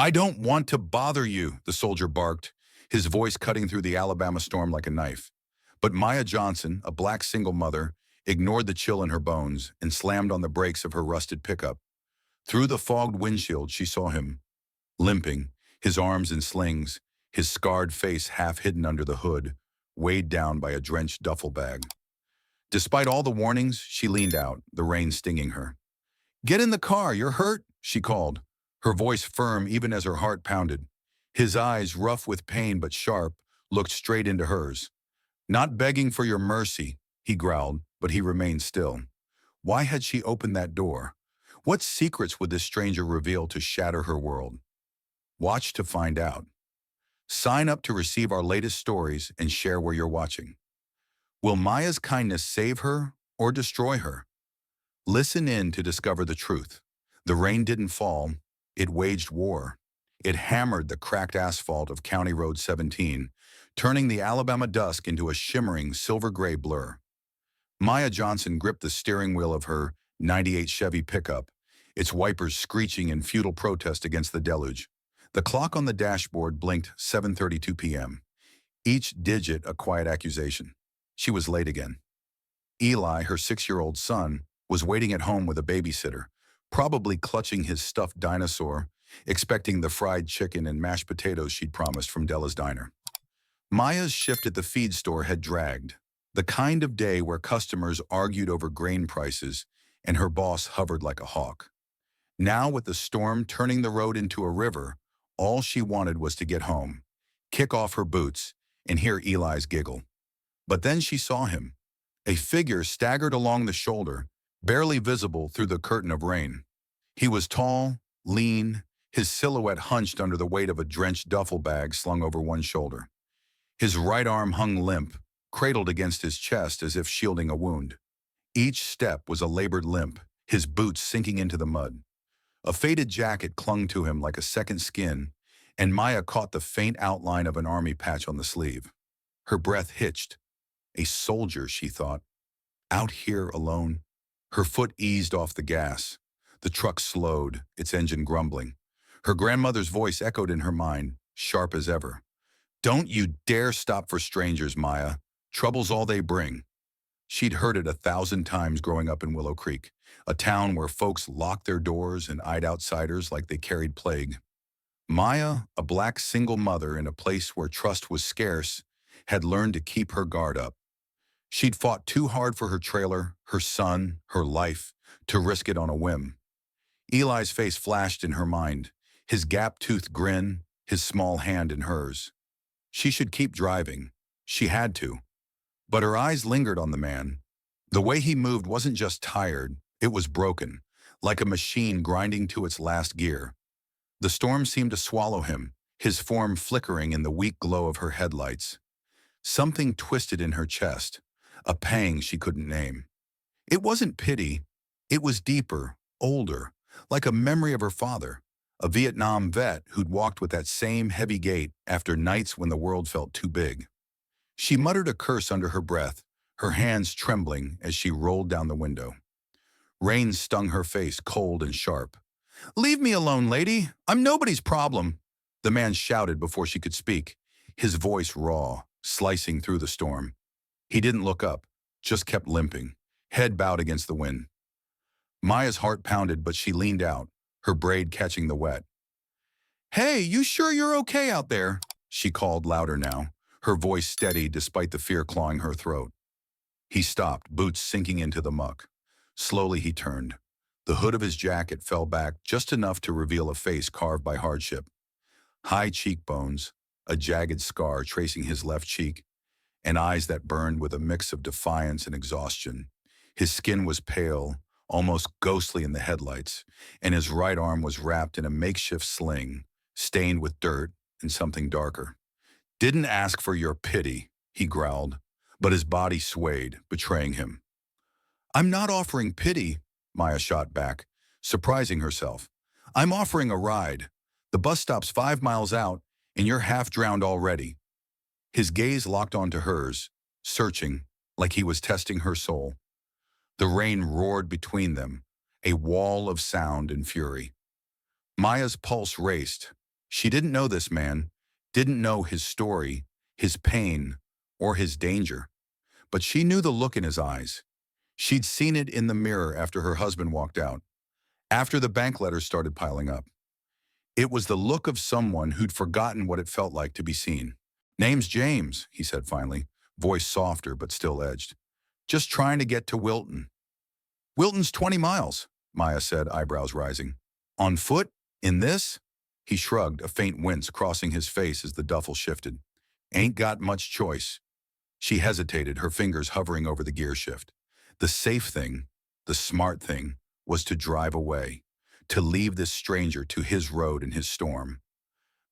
"I don't want to bother you," the soldier barked, his voice cutting through the Alabama storm like a knife. But Maya Johnson, a black single mother, ignored the chill in her bones and slammed on the brakes of her rusted pickup. Through the fogged windshield, she saw him, limping, his arms in slings, his scarred face half hidden under the hood, weighed down by a drenched duffel bag. Despite all the warnings, she leaned out, the rain stinging her. "Get in the car, you're hurt," she called, her voice firm even as her heart pounded. His eyes, rough with pain but sharp, looked straight into hers. "Not begging for your mercy," he growled, but he remained still. Why had she opened that door? What secrets would this stranger reveal to shatter her world? Watch to find out. Sign up to receive our latest stories and share where you're watching. Will Maya's kindness save her or destroy her? Listen in to discover the truth. The rain didn't fall, it waged war. It hammered the cracked asphalt of County Road 17, turning the Alabama dusk into a shimmering silver-gray blur. Maya Johnson gripped the steering wheel of her '98 Chevy pickup, its wipers screeching in futile protest against the deluge. The clock on the dashboard blinked 7:32 p.m., each digit a quiet accusation. She was late again. Eli, her 6-year-old son, was waiting at home with a babysitter, probably clutching his stuffed dinosaur, expecting the fried chicken and mashed potatoes she'd promised from Della's diner. Maya's shift at the feed store had dragged, the kind of day where customers argued over grain prices and her boss hovered like a hawk. Now, with the storm turning the road into a river, all she wanted was to get home, kick off her boots, and hear Eli's giggle. But then she saw him. A figure staggered along the shoulder, barely visible through the curtain of rain. He was tall, lean, his silhouette hunched under the weight of a drenched duffel bag slung over one shoulder. His right arm hung limp, cradled against his chest as if shielding a wound. Each step was a labored limp, his boots sinking into the mud. A faded jacket clung to him like a second skin, and Maya caught the faint outline of an army patch on the sleeve. Her breath hitched. A soldier, she thought. Out here alone. Her foot eased off the gas. The truck slowed, its engine grumbling. Her grandmother's voice echoed in her mind, sharp as ever. "Don't you dare stop for strangers, Maya. Trouble's all they bring." She'd heard it 1,000 times growing up in Willow Creek, a town where folks locked their doors and eyed outsiders like they carried plague. Maya, a black single mother in a place where trust was scarce, had learned to keep her guard up. She'd fought too hard for her trailer, her son, her life, to risk it on a whim. Eli's face flashed in her mind, his gap-toothed grin, his small hand in hers. She should keep driving. She had to. But her eyes lingered on the man. The way he moved wasn't just tired, it was broken, like a machine grinding to its last gear. The storm seemed to swallow him, his form flickering in the weak glow of her headlights. Something twisted in her chest, a pang she couldn't name. It wasn't pity, it was deeper, older, like a memory of her father, a Vietnam vet who'd walked with that same heavy gait after nights when the world felt too big. She muttered a curse under her breath, her hands trembling as she rolled down the window. Rain stung her face cold and sharp. "Leave me alone, lady. I'm nobody's problem," the man shouted before she could speak, his voice raw, slicing through the storm. He didn't look up, just kept limping, head bowed against the wind. Maya's heart pounded, but she leaned out, her braid catching the wet. "Hey, you sure you're okay out there?" she called louder now, her voice steady despite the fear clawing her throat. He stopped, boots sinking into the muck. Slowly he turned. The hood of his jacket fell back just enough to reveal a face carved by hardship. High cheekbones, a jagged scar tracing his left cheek, and eyes that burned with a mix of defiance and exhaustion. His skin was pale, almost ghostly in the headlights, and his right arm was wrapped in a makeshift sling, stained with dirt and something darker. "Didn't ask for your pity," he growled, but his body swayed, betraying him. "I'm not offering pity," Maya shot back, surprising herself. "I'm offering a ride. The bus stop's 5 miles out, and you're half drowned already." His gaze locked onto hers, searching, like he was testing her soul. The rain roared between them, a wall of sound and fury. Maya's pulse raced, She didn't know this man, didn't know his story, his pain, or his danger. But she knew the look in his eyes. She'd seen it in the mirror after her husband walked out, after the bank letters started piling up. It was the look of someone who'd forgotten what it felt like to be seen. "Name's James," he said finally, voice softer but still edged. "Just trying to get to Wilton." "Wilton's 20 miles, Maya said, eyebrows rising. "On foot? In this?" He shrugged, a faint wince crossing his face as the duffel shifted. "Ain't got much choice." She hesitated, her fingers hovering over the gear shift. The safe thing, the smart thing, was to drive away, to leave this stranger to his road and his storm.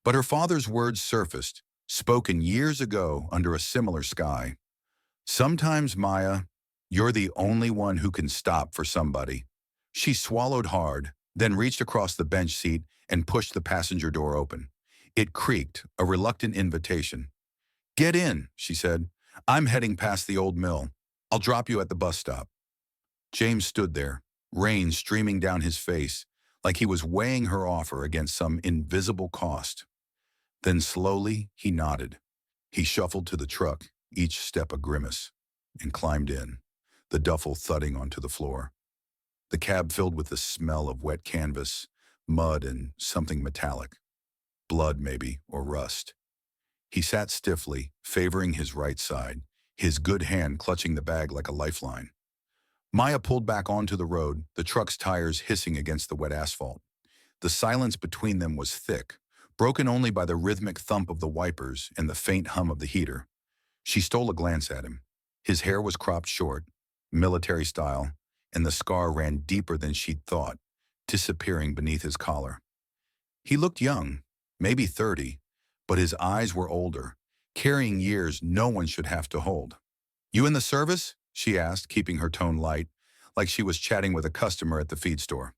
But her father's words surfaced, spoken years ago under a similar sky. "Sometimes, Maya, you're the only one who can stop for somebody." She swallowed hard, then reached across the bench seat and pushed the passenger door open. It creaked, a reluctant invitation. "Get in," she said. "I'm heading past the old mill. I'll drop you at the bus stop." James stood there, rain streaming down his face, like he was weighing her offer against some invisible cost. Then slowly, he nodded. He shuffled to the truck, each step a grimace, and climbed in, the duffel thudding onto the floor. The cab filled with the smell of wet canvas, mud, and something metallic. Blood, maybe, or rust. He sat stiffly, favoring his right side, his good hand clutching the bag like a lifeline. Maya pulled back onto the road, the truck's tires hissing against the wet asphalt. The silence between them was thick, broken only by the rhythmic thump of the wipers and the faint hum of the heater. She stole a glance at him. His hair was cropped short, military style, and the scar ran deeper than she'd thought, disappearing beneath his collar. He looked young, maybe 30, but his eyes were older, carrying years no one should have to hold. "You in the service?" she asked, keeping her tone light, like she was chatting with a customer at the feed store.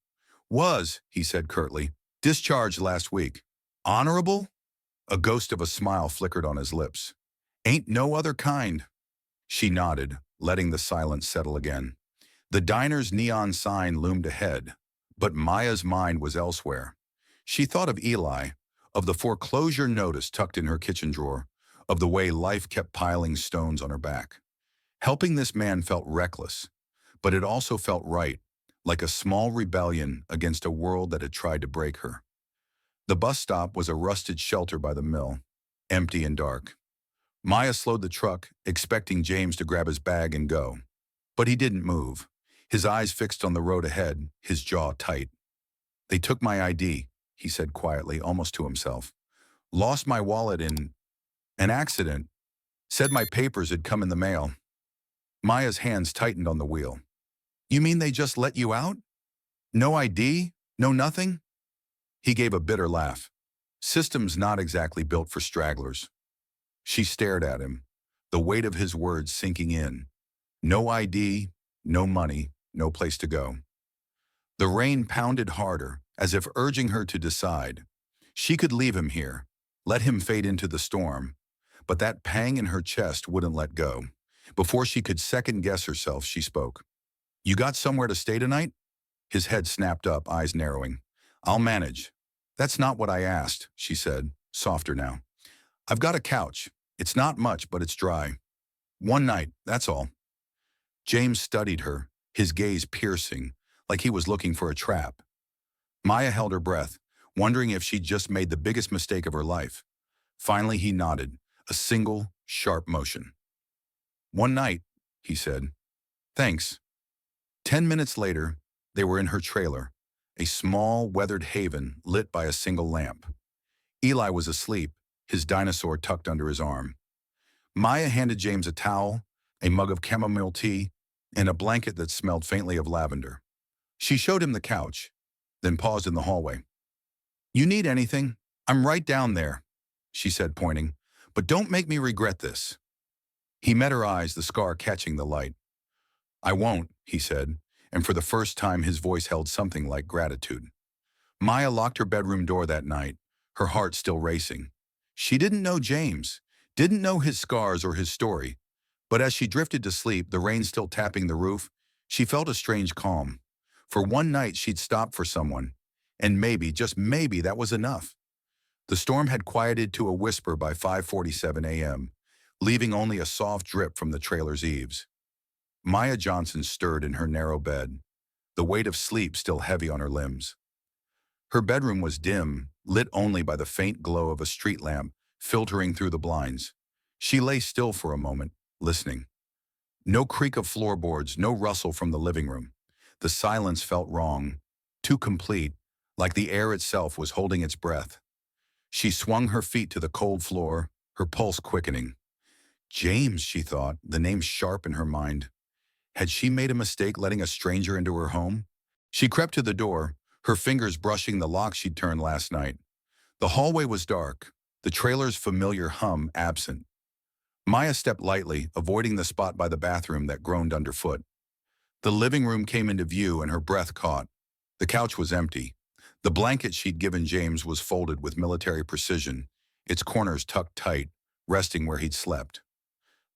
"Was," he said curtly. "Discharged last week." "Honorable?" A ghost of a smile flickered on his lips. "Ain't no other kind." She nodded, letting the silence settle again. The diner's neon sign loomed ahead, but Maya's mind was elsewhere. She thought of Eli, of the foreclosure notice tucked in her kitchen drawer, of the way life kept piling stones on her back. Helping this man felt reckless, but it also felt right, like a small rebellion against a world that had tried to break her. The bus stop was a rusted shelter by the mill, empty and dark. Maya slowed the truck, expecting James to grab his bag and go. But he didn't move, his eyes fixed on the road ahead, his jaw tight. "They took my ID," he said quietly, almost to himself. "Lost my wallet in an accident. Said my papers had come in the mail." Maya's hands tightened on the wheel. "You mean they just let you out? No ID? No nothing?" He gave a bitter laugh. "System's not exactly built for stragglers." She stared at him, the weight of his words sinking in. No ID, no money, no place to go. The rain pounded harder, as if urging her to decide. She could leave him here, let him fade into the storm, but that pang in her chest wouldn't let go. Before she could second-guess herself, she spoke. "You got somewhere to stay tonight?" His head snapped up, eyes narrowing. "I'll manage." "That's not what I asked," she said, softer now. "I've got a couch. It's not much, but it's dry. One night, that's all." James studied her, his gaze piercing, like he was looking for a trap. Maya held her breath, wondering if she'd just made the biggest mistake of her life. Finally, he nodded, a single, sharp motion. "One night," he said. "Thanks." 10 minutes later, they were in her trailer, a small, weathered haven lit by a single lamp. Eli was asleep, his dinosaur tucked under his arm. Maya handed James a towel, a mug of chamomile tea, and a blanket that smelled faintly of lavender. She showed him the couch, then paused in the hallway. "You need anything? I'm right down there," she said, pointing. "But don't make me regret this." He met her eyes, the scar catching the light. "I won't," he said, and for the first time his voice held something like gratitude. Maya locked her bedroom door that night, her heart still racing. She didn't know James, didn't know his scars or his story, but as she drifted to sleep, the rain still tapping the roof, she felt a strange calm. For one night she'd stopped for someone, and maybe, just maybe, that was enough. The storm had quieted to a whisper by 5:47 a.m., leaving only a soft drip from the trailer's eaves. Maya Johnson stirred in her narrow bed, the weight of sleep still heavy on her limbs. Her bedroom was dim, lit only by the faint glow of a street lamp filtering through the blinds. She lay still for a moment, listening. No creak of floorboards, no rustle from the living room. The silence felt wrong, too complete, like the air itself was holding its breath. She swung her feet to the cold floor, her pulse quickening. James, she thought, the name sharp in her mind. Had she made a mistake letting a stranger into her home? She crept to the door, her fingers brushing the lock she'd turned last night. The hallway was dark, the trailer's familiar hum absent. Maya stepped lightly, avoiding the spot by the bathroom that groaned underfoot. The living room came into view and her breath caught. The couch was empty. The blanket she'd given James was folded with military precision, its corners tucked tight, resting where he'd slept.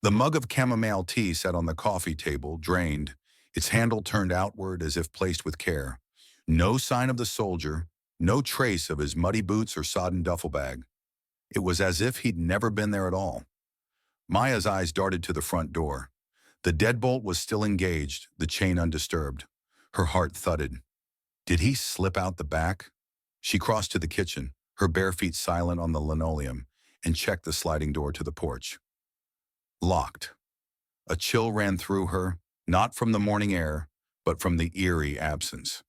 The mug of chamomile tea sat on the coffee table, drained, its handle turned outward as if placed with care. No sign of the soldier, no trace of his muddy boots or sodden duffel bag. It was as if he'd never been there at all. Maya's eyes darted to the front door. The deadbolt was still engaged, the chain undisturbed. Her heart thudded. Did he slip out the back? She crossed to the kitchen, her bare feet silent on the linoleum, and checked the sliding door to the porch. Locked. A chill ran through her, not from the morning air, but from the eerie absence.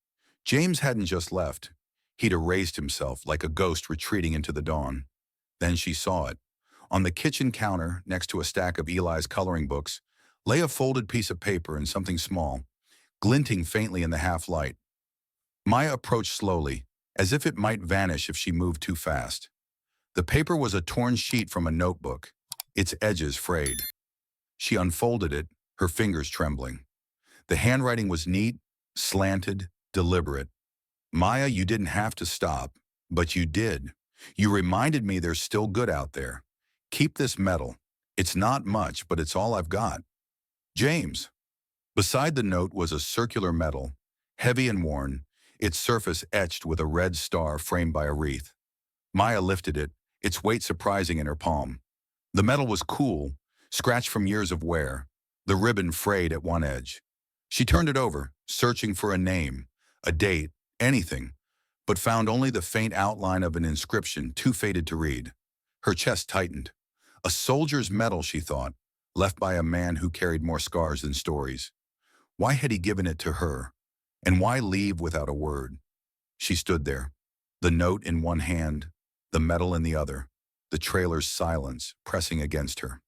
James hadn't just left. He'd erased himself like a ghost retreating into the dawn. Then she saw it. On the kitchen counter, next to a stack of Eli's coloring books, lay a folded piece of paper and something small, glinting faintly in the half-light. Maya approached slowly, as if it might vanish if she moved too fast. The paper was a torn sheet from a notebook, its edges frayed. She unfolded it, her fingers trembling. The handwriting was neat, slanted, deliberate. Maya, you didn't have to stop, but you did. You reminded me there's still good out there. Keep this medal. It's not much, but it's all I've got. James. Beside the note was a circular medal, heavy and worn, its surface etched with a red star framed by a wreath. Maya lifted it, its weight surprising in her palm. The metal was cool, scratched from years of wear, the ribbon frayed at one edge. She turned it over, searching for a name, a date, anything, but found only the faint outline of an inscription too faded to read. Her chest tightened. A soldier's medal, she thought, left by a man who carried more scars than stories. Why had he given it to her? And why leave without a word? She stood there, the note in one hand, the medal in the other, the trailer's silence pressing against her.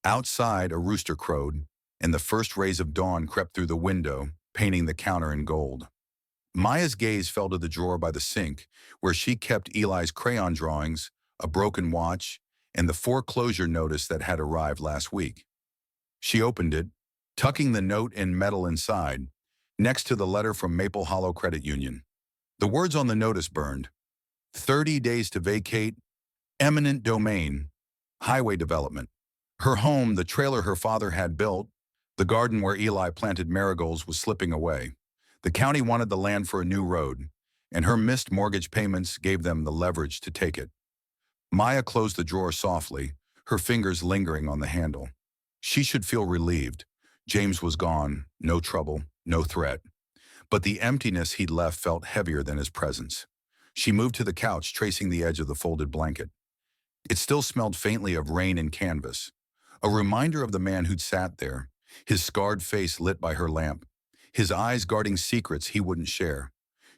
Outside, a rooster crowed, and the first rays of dawn crept through the window, painting the counter in gold. Maya's gaze fell to the drawer by the sink, where she kept Eli's crayon drawings, a broken watch, and the foreclosure notice that had arrived last week. She opened it, tucking the note and medal inside, next to the letter from Maple Hollow Credit Union. The words on the notice burned. 30 days to vacate, eminent domain, highway development. Her home, the trailer her father had built, the garden where Eli planted marigolds, was slipping away. The county wanted the land for a new road, and her missed mortgage payments gave them the leverage to take it. Maya closed the drawer softly, her fingers lingering on the handle. She should feel relieved. James was gone, no trouble, no threat. But the emptiness he'd left felt heavier than his presence. She moved to the couch, tracing the edge of the folded blanket. It still smelled faintly of rain and canvas, a reminder of the man who'd sat there, his scarred face lit by her lamp, his eyes guarding secrets he wouldn't share.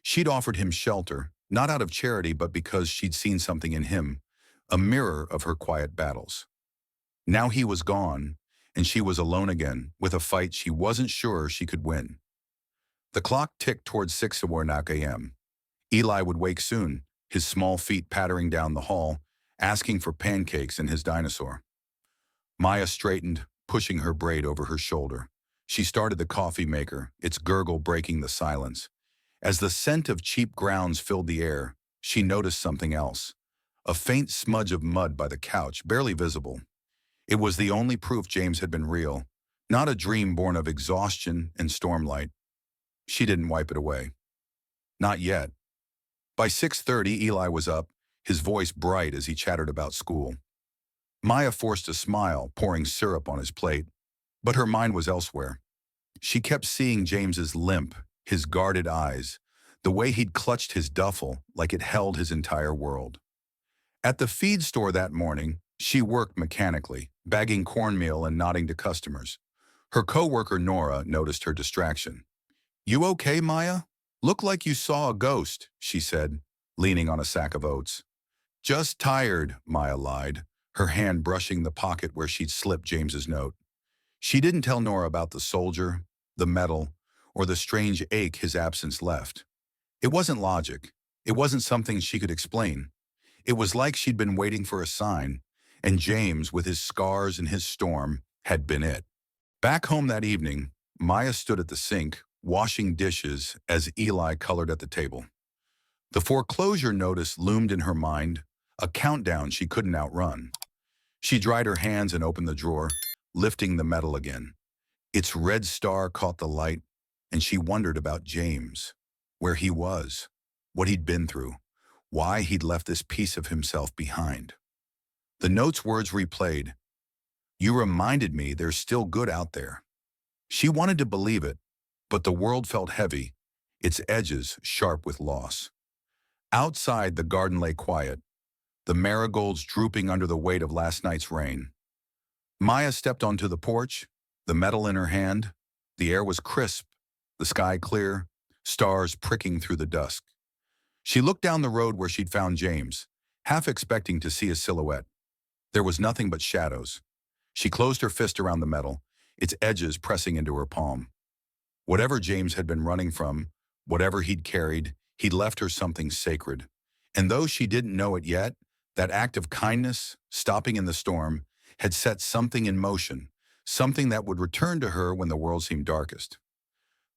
She'd offered him shelter, not out of charity but because she'd seen something in him, a mirror of her quiet battles. Now he was gone, and she was alone again, with a fight she wasn't sure she could win. The clock ticked towards 6:00 a.m. Eli would wake soon, his small feet pattering down the hall, asking for pancakes and his dinosaur. Maya straightened, pushing her braid over her shoulder. She started the coffee maker, its gurgle breaking the silence. As the scent of cheap grounds filled the air, she noticed something else. A faint smudge of mud by the couch, barely visible. It was the only proof James had been real, not a dream born of exhaustion and stormlight. She didn't wipe it away. Not yet. By 6:30, Eli was up, his voice bright as he chattered about school. Maya forced a smile, pouring syrup on his plate, but her mind was elsewhere. She kept seeing James's limp, his guarded eyes, the way he'd clutched his duffel like it held his entire world. At the feed store that morning, she worked mechanically, bagging cornmeal and nodding to customers. Her coworker Nora noticed her distraction. "You okay, Maya? Look like you saw a ghost," she said, leaning on a sack of oats. "Just tired," Maya lied, her hand brushing the pocket where she'd slipped James's note. She didn't tell Nora about the soldier, the medal, or the strange ache his absence left. It wasn't logic. It wasn't something she could explain. It was like she'd been waiting for a sign, and James, with his scars and his storm, had been it. Back home that evening, Maya stood at the sink, washing dishes as Eli colored at the table. The foreclosure notice loomed in her mind, a countdown she couldn't outrun. She dried her hands and opened the drawer, lifting the medal again. Its red star caught the light, and she wondered about James, where he was, what he'd been through, why he'd left this piece of himself behind. The note's words replayed. "You reminded me there's still good out there." She wanted to believe it, but the world felt heavy, its edges sharp with loss. Outside, the garden lay quiet, the marigolds drooping under the weight of last night's rain. Maya stepped onto the porch, the medal in her hand. The air was crisp, the sky clear, stars pricking through the dusk. She looked down the road where she'd found James, half expecting to see a silhouette. There was nothing but shadows. She closed her fist around the medal, its edges pressing into her palm. Whatever James had been running from, whatever he'd carried, he'd left her something sacred. And though she didn't know it yet, that act of kindness, stopping in the storm, had set something in motion, something that would return to her when the world seemed darkest.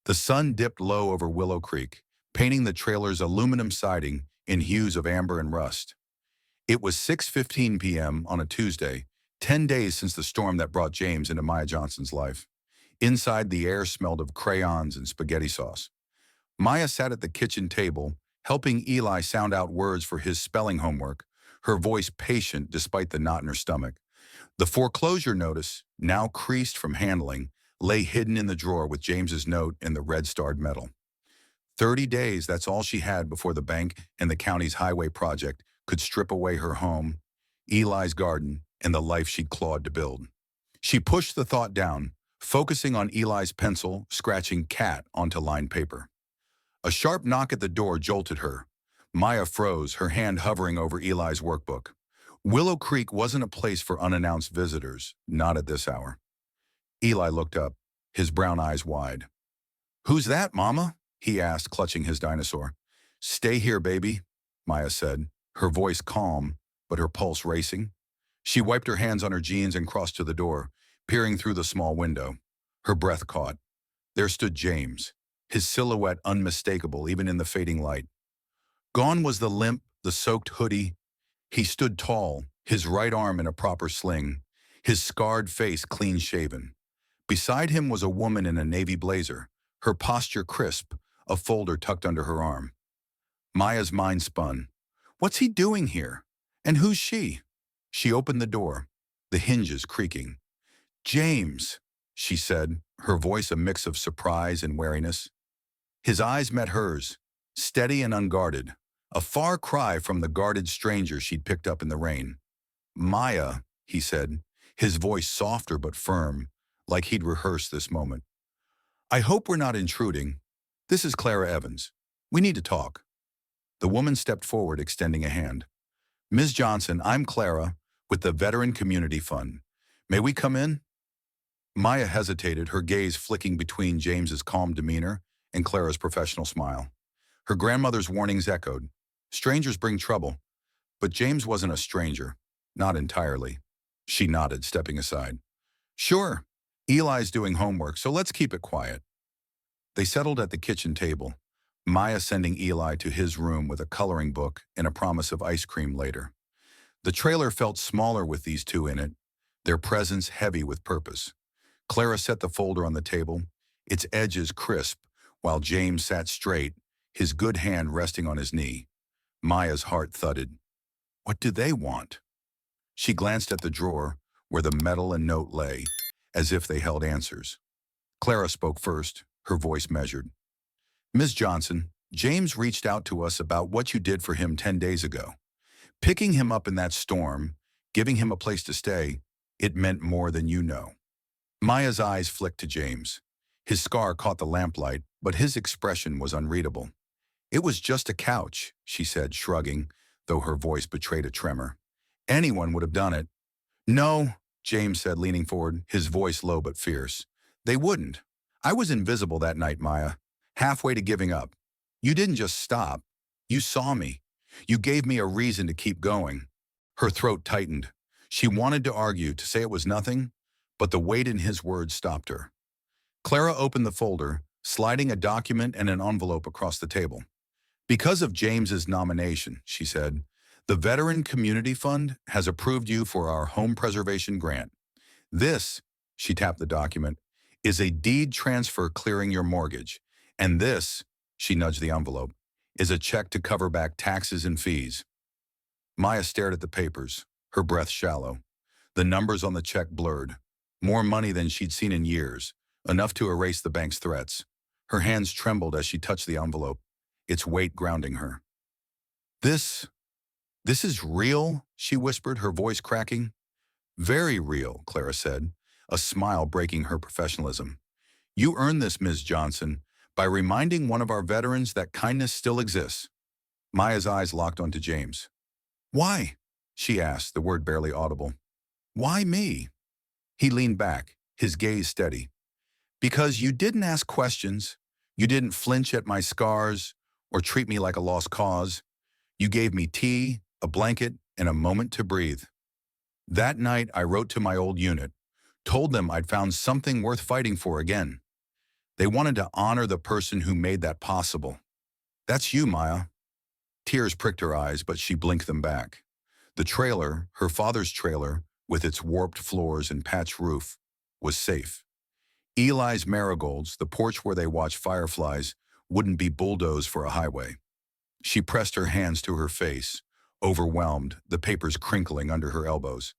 The sun dipped low over Willow Creek, painting the trailer's aluminum siding in hues of amber and rust. It was 6:15 p.m. on a Tuesday, 10 days since the storm that brought James into Maya Johnson's life. Inside, the air smelled of crayons and spaghetti sauce. Maya sat at the kitchen table, helping Eli sound out words for his spelling homework, her voice patient despite the knot in her stomach. The foreclosure notice, now creased from handling, lay hidden in the drawer with James's note and the red-starred medal. 30 days, that's all she had before the bank and the county's highway project could strip away her home, Eli's garden, and the life she'd clawed to build. She pushed the thought down, focusing on Eli's pencil, scratching cat onto lined paper. A sharp knock at the door jolted her. Maya froze, her hand hovering over Eli's workbook. Willow Creek wasn't a place for unannounced visitors, not at this hour. Eli looked up, his brown eyes wide. "Who's that, Mama?" he asked, clutching his dinosaur. "Stay here, baby," Maya said, her voice calm, but her pulse racing. She wiped her hands on her jeans and crossed to the door, peering through the small window. Her breath caught. There stood James, his silhouette unmistakable even in the fading light. Gone was the limp, the soaked hoodie. He stood tall, his right arm in a proper sling, his scarred face clean-shaven. Beside him was a woman in a navy blazer, her posture crisp, a folder tucked under her arm. Maya's mind spun. What's he doing here? And who's she? She opened the door, the hinges creaking. "James," she said, her voice a mix of surprise and wariness. His eyes met hers, steady and unguarded, a far cry from the guarded stranger she'd picked up in the rain. "Maya," he said, his voice softer but firm, like he'd rehearsed this moment. "I hope we're not intruding. This is Clara Evans. We need to talk." The woman stepped forward, extending a hand. "Ms. Johnson, I'm Clara, with the Veteran Community Fund. May we come in?" Maya hesitated, her gaze flicking between James's calm demeanor and Clara's professional smile. Her grandmother's warnings echoed. Strangers bring trouble. But James wasn't a stranger. Not entirely. She nodded, stepping aside. "Sure. Eli's doing homework, so let's keep it quiet." They settled at the kitchen table, Maya sending Eli to his room with a coloring book and a promise of ice cream later. The trailer felt smaller with these two in it, their presence heavy with purpose. Clara set the folder on the table, its edges crisp, while James sat straight, his good hand resting on his knee. Maya's heart thudded. What do they want? She glanced at the drawer where the medal and note lay, as if they held answers. Clara spoke first, her voice measured. Ms. Johnson, James reached out to us about what you did for him 10 days ago. Picking him up in that storm, giving him a place to stay, it meant more than you know. Maya's eyes flicked to James. His scar caught the lamplight, but his expression was unreadable. It was just a couch, she said, shrugging, though her voice betrayed a tremor. Anyone would have done it. No, James said, leaning forward, his voice low but fierce. They wouldn't. I was invisible that night, Maya, halfway to giving up. You didn't just stop. You saw me. You gave me a reason to keep going. Her throat tightened. She wanted to argue, to say it was nothing, but the weight in his words stopped her. Clara opened the folder, sliding a document and an envelope across the table. Because of James's nomination, she said, the Veteran Community Fund has approved you for our home preservation grant. This, she tapped the document, is a deed transfer clearing your mortgage. And this, she nudged the envelope, is a check to cover back taxes and fees. Maya stared at the papers, her breath shallow. The numbers on the check blurred. More money than she'd seen in years, enough to erase the bank's threats. Her hands trembled as she touched the envelope, its weight grounding her. This is real, she whispered, her voice cracking. Very real, Clara said, a smile breaking her professionalism. You earned this, Ms. Johnson, by reminding one of our veterans that kindness still exists. Maya's eyes locked onto James. Why? She asked, the word barely audible. Why me? He leaned back, his gaze steady. Because you didn't ask questions, you didn't flinch at my scars, or treat me like a lost cause. You gave me tea, a blanket, and a moment to breathe. That night, I wrote to my old unit, told them I'd found something worth fighting for again. They wanted to honor the person who made that possible. That's you, Maya. Tears pricked her eyes, but she blinked them back. The trailer, her father's trailer, with its warped floors and patched roof, was safe. Eli's marigolds, the porch where they watched fireflies, wouldn't be bulldozed for a highway. She pressed her hands to her face, overwhelmed, the papers crinkling under her elbows.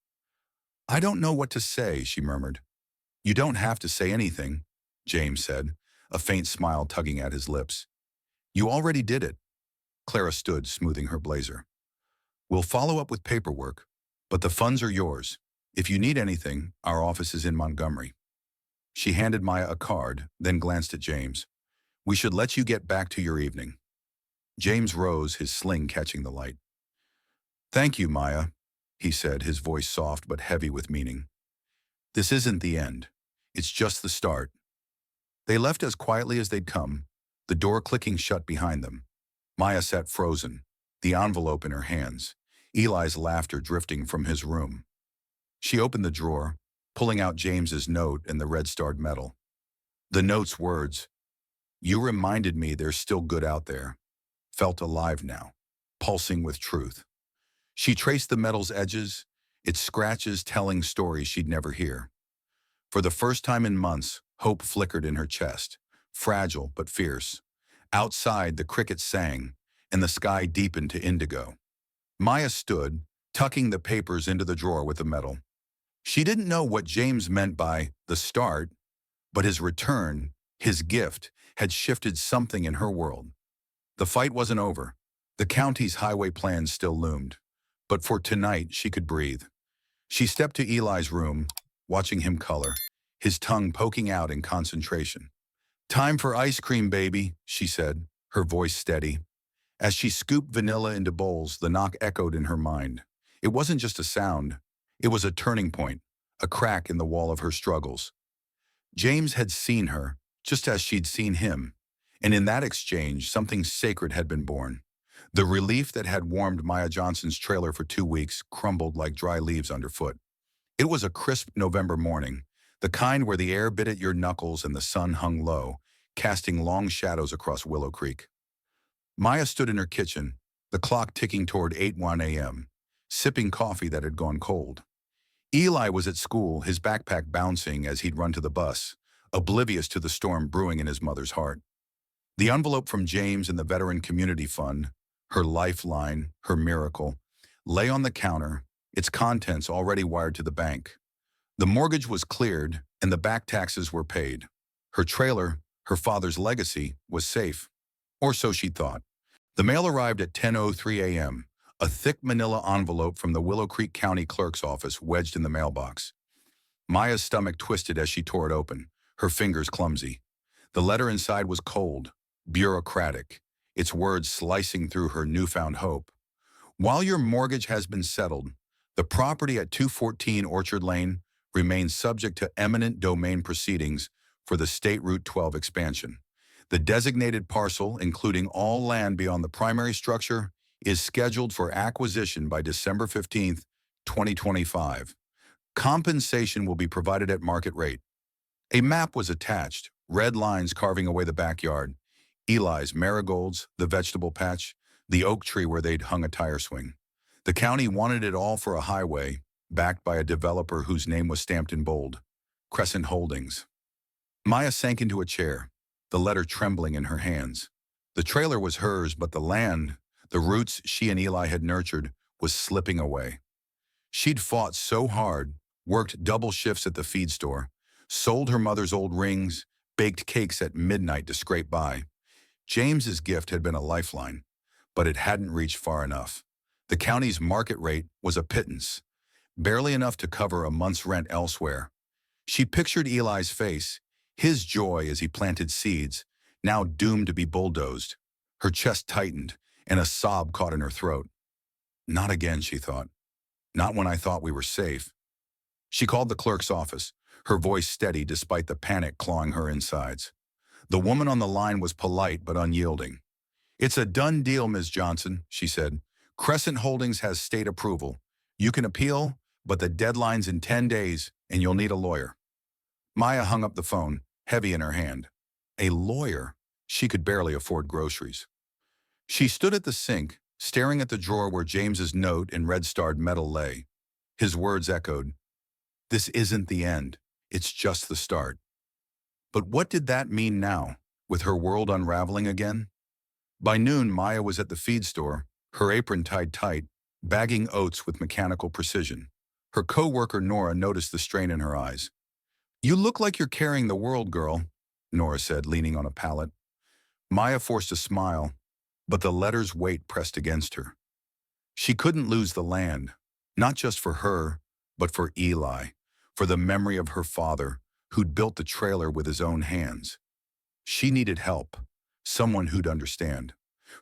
I don't know what to say, she murmured. You don't have to say anything, James said, a faint smile tugging at his lips. You already did it. Clara stood, smoothing her blazer. We'll follow up with paperwork, but the funds are yours. If you need anything, our office is in Montgomery. She handed Maya a card, then glanced at James. We should let you get back to your evening. James rose, his sling catching the light. Thank you, Maya, he said, his voice soft but heavy with meaning. This isn't the end. It's just the start. They left as quietly as they'd come, the door clicking shut behind them. Maya sat frozen, the envelope in her hands, Eli's laughter drifting from his room. She opened the drawer, pulling out James's note and the red-starred medal. The note's words, "You reminded me there's still good out there," felt alive now, pulsing with truth. She traced the medal's edges, its scratches telling stories she'd never hear. For the first time in months, hope flickered in her chest, fragile but fierce. Outside, the crickets sang, and the sky deepened to indigo. Maya stood, tucking the papers into the drawer with the medal. She didn't know what James meant by the start, but his return, his gift, had shifted something in her world. The fight wasn't over. The county's highway plans still loomed. But for tonight, she could breathe. She stepped to Eli's room, watching him color, his tongue poking out in concentration. Time for ice cream, baby, she said, her voice steady. As she scooped vanilla into bowls, the knock echoed in her mind. It wasn't just a sound. It was a turning point, a crack in the wall of her struggles. James had seen her, just as she'd seen him, and in that exchange, something sacred had been born. The relief that had warmed Maya Johnson's trailer for 2 weeks crumbled like dry leaves underfoot. It was a crisp November morning, the kind where the air bit at your knuckles and the sun hung low, casting long shadows across Willow Creek. Maya stood in her kitchen, the clock ticking toward 8:01 a.m., sipping coffee that had gone cold. Eli was at school, his backpack bouncing as he'd run to the bus, oblivious to the storm brewing in his mother's heart. The envelope from James and the Veteran Community Fund, her lifeline, her miracle, lay on the counter, its contents already wired to the bank. The mortgage was cleared and the back taxes were paid. Her trailer, her father's legacy, was safe. Or so she thought. The mail arrived at 10:03 a.m., a thick manila envelope from the Willow Creek County Clerk's office wedged in the mailbox. Maya's stomach twisted as she tore it open, her fingers clumsy. The letter inside was cold, bureaucratic, its words slicing through her newfound hope. While your mortgage has been settled, the property at 214 Orchard Lane remains subject to eminent domain proceedings for the State Route 12 expansion. The designated parcel, including all land beyond the primary structure, is scheduled for acquisition by December 15, 2025. Compensation will be provided at market rate. A map was attached, red lines carving away the backyard, Eli's marigolds, the vegetable patch, the oak tree where they'd hung a tire swing. The county wanted it all for a highway, backed by a developer whose name was stamped in bold, Crescent Holdings. Maya sank into a chair, the letter trembling in her hands. The trailer was hers, but the land, the roots she and Eli had nurtured, was slipping away. She'd fought so hard, worked double shifts at the feed store, sold her mother's old rings, baked cakes at midnight to scrape by. James's gift had been a lifeline, but it hadn't reached far enough. The county's market rate was a pittance, barely enough to cover a month's rent elsewhere. She pictured Eli's face, his joy as he planted seeds, now doomed to be bulldozed. Her chest tightened, and a sob caught in her throat. Not again, she thought. Not when I thought we were safe. She called the clerk's office, her voice steady despite the panic clawing her insides. The woman on the line was polite but unyielding. "It's a done deal, Ms. Johnson," she said. "Crescent Holdings has state approval. You can appeal, but the deadline's in 10 days, and you'll need a lawyer." Maya hung up the phone, heavy in her hand. A lawyer? She could barely afford groceries. She stood at the sink, staring at the drawer where James's note in red-starred metal lay. His words echoed, "This isn't the end. It's just the start." But what did that mean now, with her world unraveling again? By noon, Maya was at the feed store, her apron tied tight, bagging oats with mechanical precision. Her co-worker Nora noticed the strain in her eyes. "You look like you're carrying the world, girl," Nora said, leaning on a pallet. Maya forced a smile, but the letter's weight pressed against her. She couldn't lose the land, not just for her, but for Eli, for the memory of her father, who'd built the trailer with his own hands. She needed help, someone who'd understand.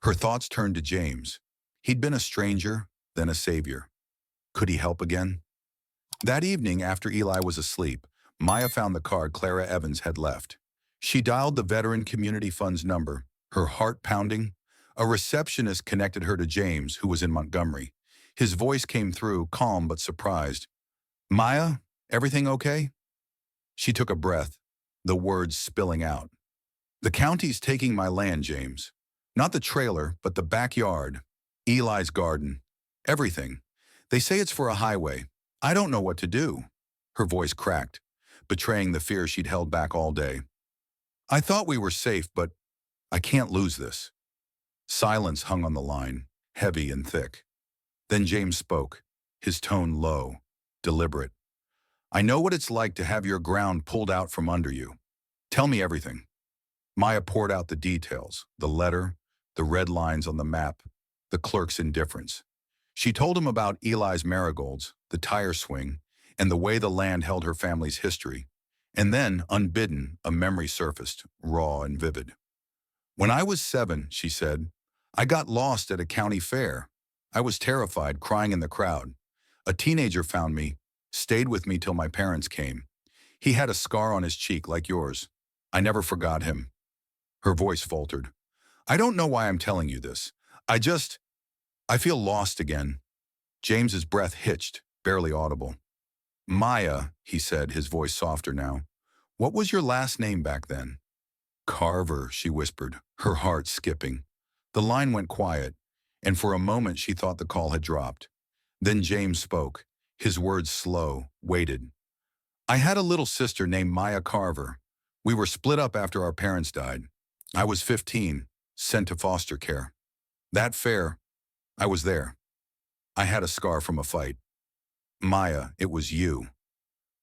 Her thoughts turned to James. He'd been a stranger, then a savior. Could he help again? That evening, after Eli was asleep, Maya found the card Clara Evans had left. She dialed the Veteran Community Fund's number, her heart pounding. A receptionist connected her to James, who was in Montgomery. His voice came through, calm but surprised. "Maya, everything okay?" She took a breath, the words spilling out. "The county's taking my land, James. Not the trailer, but the backyard, Eli's garden, everything. They say it's for a highway. I don't know what to do." Her voice cracked, betraying the fear she'd held back all day. "I thought we were safe, but I can't lose this." Silence hung on the line, heavy and thick. Then James spoke, his tone low, deliberate. "I know what it's like to have your ground pulled out from under you. Tell me everything." Maya poured out the details, the letter, the red lines on the map, the clerk's indifference. She told him about Eli's marigolds, the tire swing, and the way the land held her family's history. And then, unbidden, a memory surfaced, raw and vivid. "When I was 7, she said, I got lost at a county fair. I was terrified, crying in the crowd. A teenager found me, stayed with me till my parents came. He had a scar on his cheek like yours. I never forgot him." Her voice faltered. "I don't know why I'm telling you this. I feel lost again." James's breath hitched, barely audible. "Maya," he said, his voice softer now. "What was your last name back then?" "Carver," she whispered, her heart skipping. The line went quiet, and for a moment she thought the call had dropped. Then James spoke, his words slow, weighted. "I had a little sister named Maya Carver. We were split up after our parents died. I was 15, sent to foster care. That fair, I was there. I had a scar from a fight. Maya, it was you.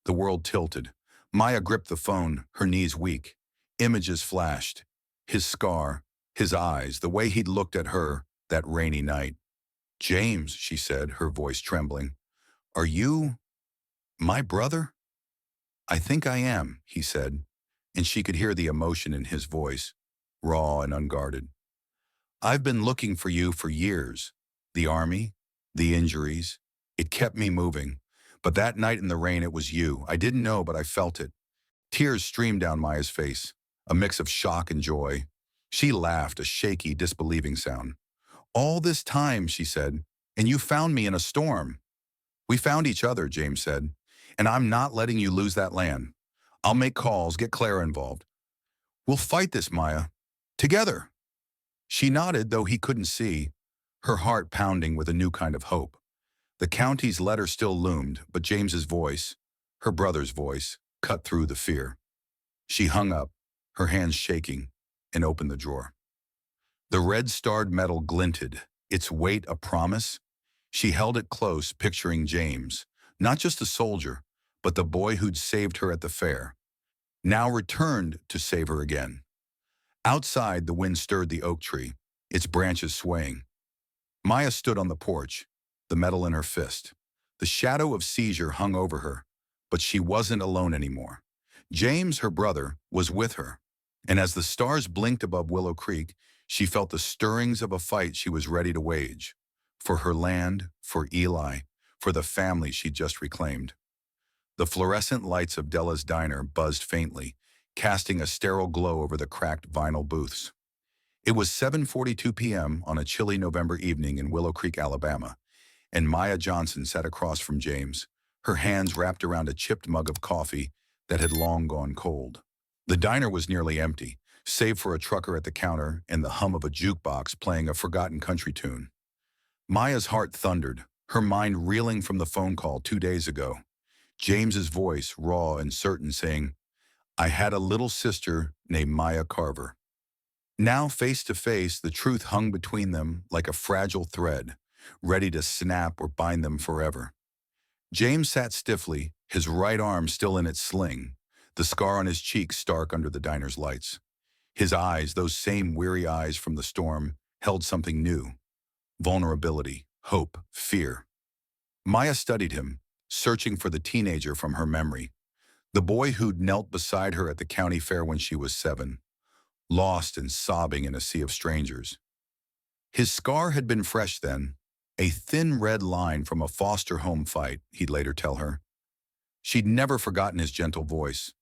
The world tilted. Maya gripped the phone, her knees weak. Images flashed. His scar, his eyes, the way he'd looked at her that rainy night. James, she said, her voice trembling. Are you my brother? I think I am, he said, and she could hear the emotion in his voice, raw and unguarded. I've been looking for you for years. The army, the injuries, it kept me moving. But that night in the rain, it was you. I didn't know, but I felt it. Tears streamed down Maya's face, a mix of shock and joy. She laughed, a shaky, disbelieving sound. All this time, she said, and you found me in a storm. We found each other, James said, and I'm not letting you lose that land. I'll make calls, get Clara involved. We'll fight this, Maya. Together. She nodded, though he couldn't see, her heart pounding with a new kind of hope. The county's letter still loomed, but James's voice, her brother's voice, cut through the fear. She hung up, her hands shaking, and opened the drawer. The red-starred metal glinted, its weight a promise. She held it close, picturing James, not just a soldier, but the boy who'd saved her at the fair, now returned to save her again. Outside, the wind stirred the oak tree, its branches swaying. Maya stood on the porch, the metal in her fist. The shadow of seizure hung over her, but she wasn't alone anymore. James, her brother, was with her, and as the stars blinked above Willow Creek, she felt the stirrings of a fight she was ready to wage. For her land, for Eli, for the family she'd just reclaimed. The fluorescent lights of Della's diner buzzed faintly, casting a sterile glow over the cracked vinyl booths. It was 7:42 p.m. on a chilly November evening in Willow Creek, Alabama, and Maya Johnson sat across from James, her hands wrapped around a chipped mug of coffee that had long gone cold. The diner was nearly empty, save for a trucker at the counter and the hum of a jukebox playing a forgotten country tune. Maya's heart thundered, her mind reeling from the phone call 2 days ago. James's voice, raw and certain, saying, I had a little sister named Maya Carver. Now, face to face, the truth hung between them like a fragile thread, ready to snap or bind them forever. James sat stiffly, his right arm still in its sling, the scar on his cheek stark under the diner's lights. His eyes, those same weary eyes from the storm, held something new. Vulnerability, hope, fear. Maya studied him, searching for the teenager from her memory. The boy who'd knelt beside her at the county fair when she was 7, lost and sobbing in a sea of strangers. His scar had been fresh then, a thin red line from a foster home fight, he'd later tell her. She'd never forgotten his gentle voice,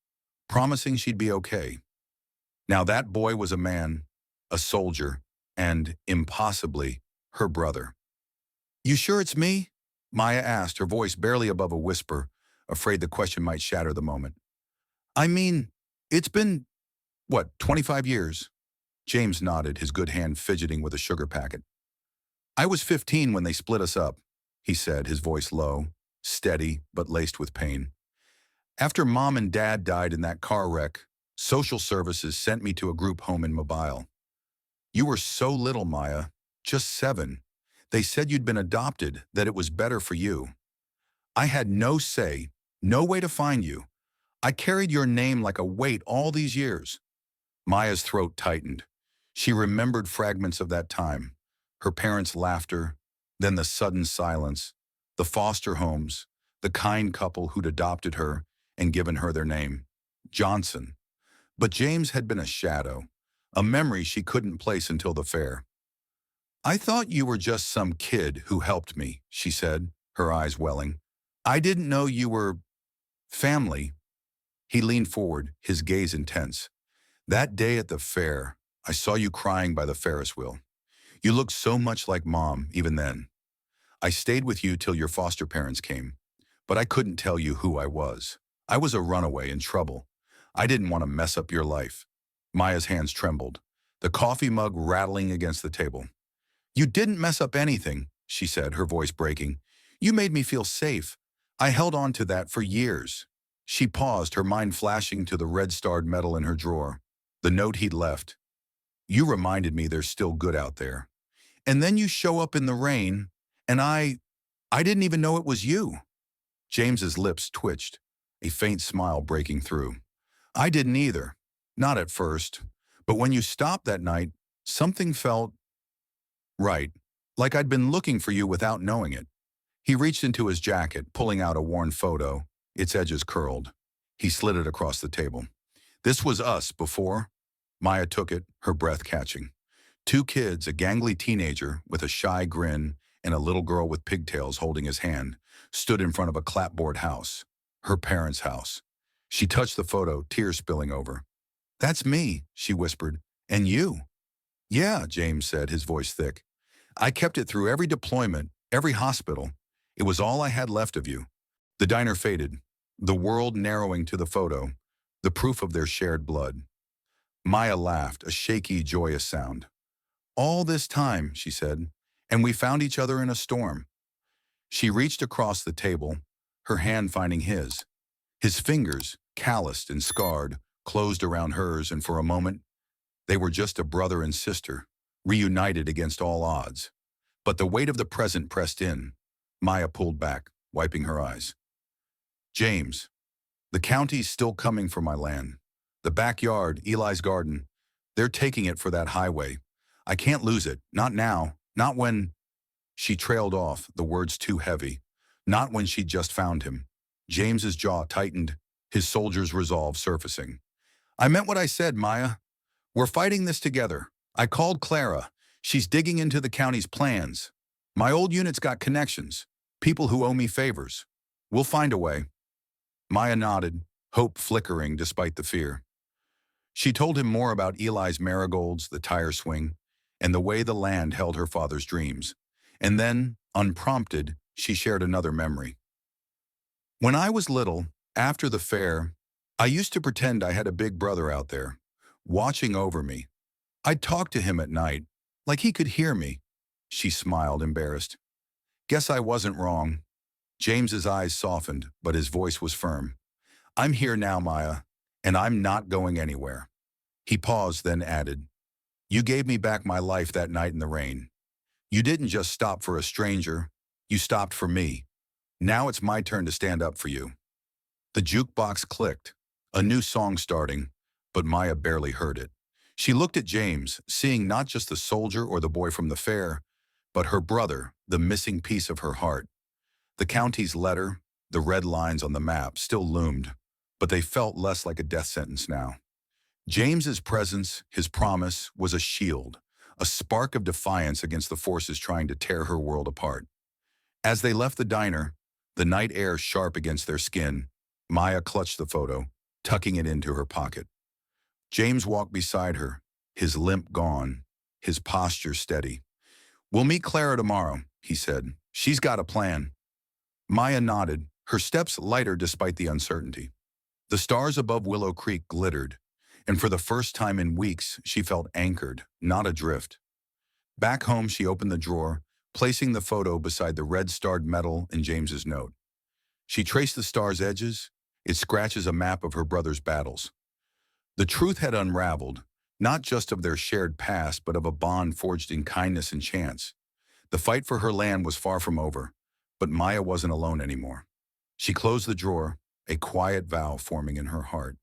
promising she'd be okay. Now that boy was a man, a soldier, and, impossibly, her brother. You sure it's me? Maya asked, her voice barely above a whisper, afraid the question might shatter the moment. I mean, it's been, 25 years? James nodded, his good hand fidgeting with a sugar packet. I was 15 when they split us up, he said, his voice low, steady, but laced with pain. After Mom and Dad died in that car wreck, social services sent me to a group home in Mobile. You were so little, Maya, just 7. They said you'd been adopted, that it was better for you. I had no say, no way to find you. I carried your name like a weight all these years. Maya's throat tightened. She remembered fragments of that time, her parents' laughter, then the sudden silence, the foster homes, the kind couple who'd adopted her and given her their name, Johnson. But James had been a shadow, a memory she couldn't place until the fair. I thought you were just some kid who helped me, she said, her eyes welling. I didn't know you were family. He leaned forward, his gaze intense. That day at the fair, I saw you crying by the Ferris wheel. You looked so much like Mom, even then. I stayed with you till your foster parents came, but I couldn't tell you who I was. I was a runaway in trouble. I didn't want to mess up your life. Maya's hands trembled, the coffee mug rattling against the table. You didn't mess up anything, she said, her voice breaking. You made me feel safe. I held on to that for years. She paused, her mind flashing to the red-starred metal in her drawer, the note he'd left. You reminded me there's still good out there. And then you show up in the rain, and I I didn't even know it was you. James's lips twitched, a faint smile breaking through. I didn't either. Not at first. But when you stopped that night, something felt right, like I'd been looking for you without knowing it. He reached into his jacket, pulling out a worn photo, its edges curled. He slid it across the table. This was us before. Maya took it, her breath catching. Two kids, a gangly teenager with a shy grin and a little girl with pigtails holding his hand, stood in front of a clapboard house, her parents' house. She touched the photo, tears spilling over. That's me, she whispered. And you? Yeah, James said, his voice thick. I kept it through every deployment, every hospital. It was all I had left of you. The diner faded, the world narrowing to the photo, the proof of their shared blood. Maya laughed, a shaky, joyous sound. All this time, she said, and we found each other in a storm. She reached across the table, her hand finding his. His fingers, calloused and scarred, closed around hers, and for a moment, they were just a brother and sister, reunited against all odds. But the weight of the present pressed in. Maya pulled back, wiping her eyes. James, the county's still coming for my land. The backyard, Eli's garden, they're taking it for that highway. I can't lose it, not now, not when... She trailed off, the words too heavy. Not when she'd just found him. James's jaw tightened, his soldier's resolve surfacing. I meant what I said, Maya. We're fighting this together. I called Clara. She's digging into the county's plans. My old unit's got connections, people who owe me favors. We'll find a way. Maya nodded, hope flickering despite the fear. She told him more about Eli's marigolds, the tire swing, and the way the land held her father's dreams. And then, unprompted, she shared another memory. When I was little, after the fair, I used to pretend I had a big brother out there, watching over me. I'd talk to him at night, like he could hear me. She smiled, embarrassed. Guess I wasn't wrong. James's eyes softened, but his voice was firm. I'm here now, Maya, and I'm not going anywhere. He paused, then added, You gave me back my life that night in the rain. You didn't just stop for a stranger, you stopped for me. Now it's my turn to stand up for you. The jukebox clicked, a new song starting, but Maya barely heard it. She looked at James, seeing not just the soldier or the boy from the fair, but her brother, the missing piece of her heart. The county's letter, the red lines on the map, still loomed, but they felt less like a death sentence now. James's presence, his promise, was a shield, a spark of defiance against the forces trying to tear her world apart. As they left the diner, the night air sharp against their skin, Maya clutched the photo, tucking it into her pocket. James walked beside her, his limp gone, his posture steady. We'll meet Clara tomorrow, he said. She's got a plan. Maya nodded, her steps lighter despite the uncertainty. The stars above Willow Creek glittered, and for the first time in weeks, she felt anchored, not adrift. Back home, she opened the drawer, placing the photo beside the red-starred medal in James's note. She traced the star's edges. It scratches a map of her brother's battles. The truth had unraveled, not just of their shared past, but of a bond forged in kindness and chance. The fight for her land was far from over, but Maya wasn't alone anymore. She closed the drawer, a quiet vow forming in her heart.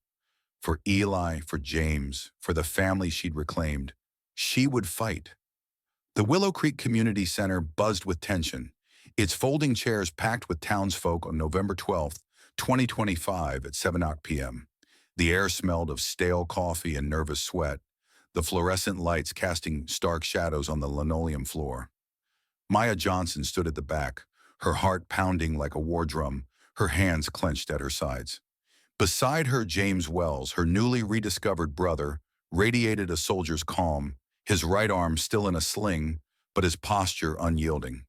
For Eli, for James, for the family she'd reclaimed, she would fight. The Willow Creek Community Center buzzed with tension, its folding chairs packed with townsfolk on November 12th, 2025 at 7 p.m. The air smelled of stale coffee and nervous sweat, the fluorescent lights casting stark shadows on the linoleum floor. Maya Johnson stood at the back, her heart pounding like a war drum, her hands clenched at her sides. Beside her, James Wells, her newly rediscovered brother, radiated a soldier's calm, his right arm still in a sling, but his posture unyielding.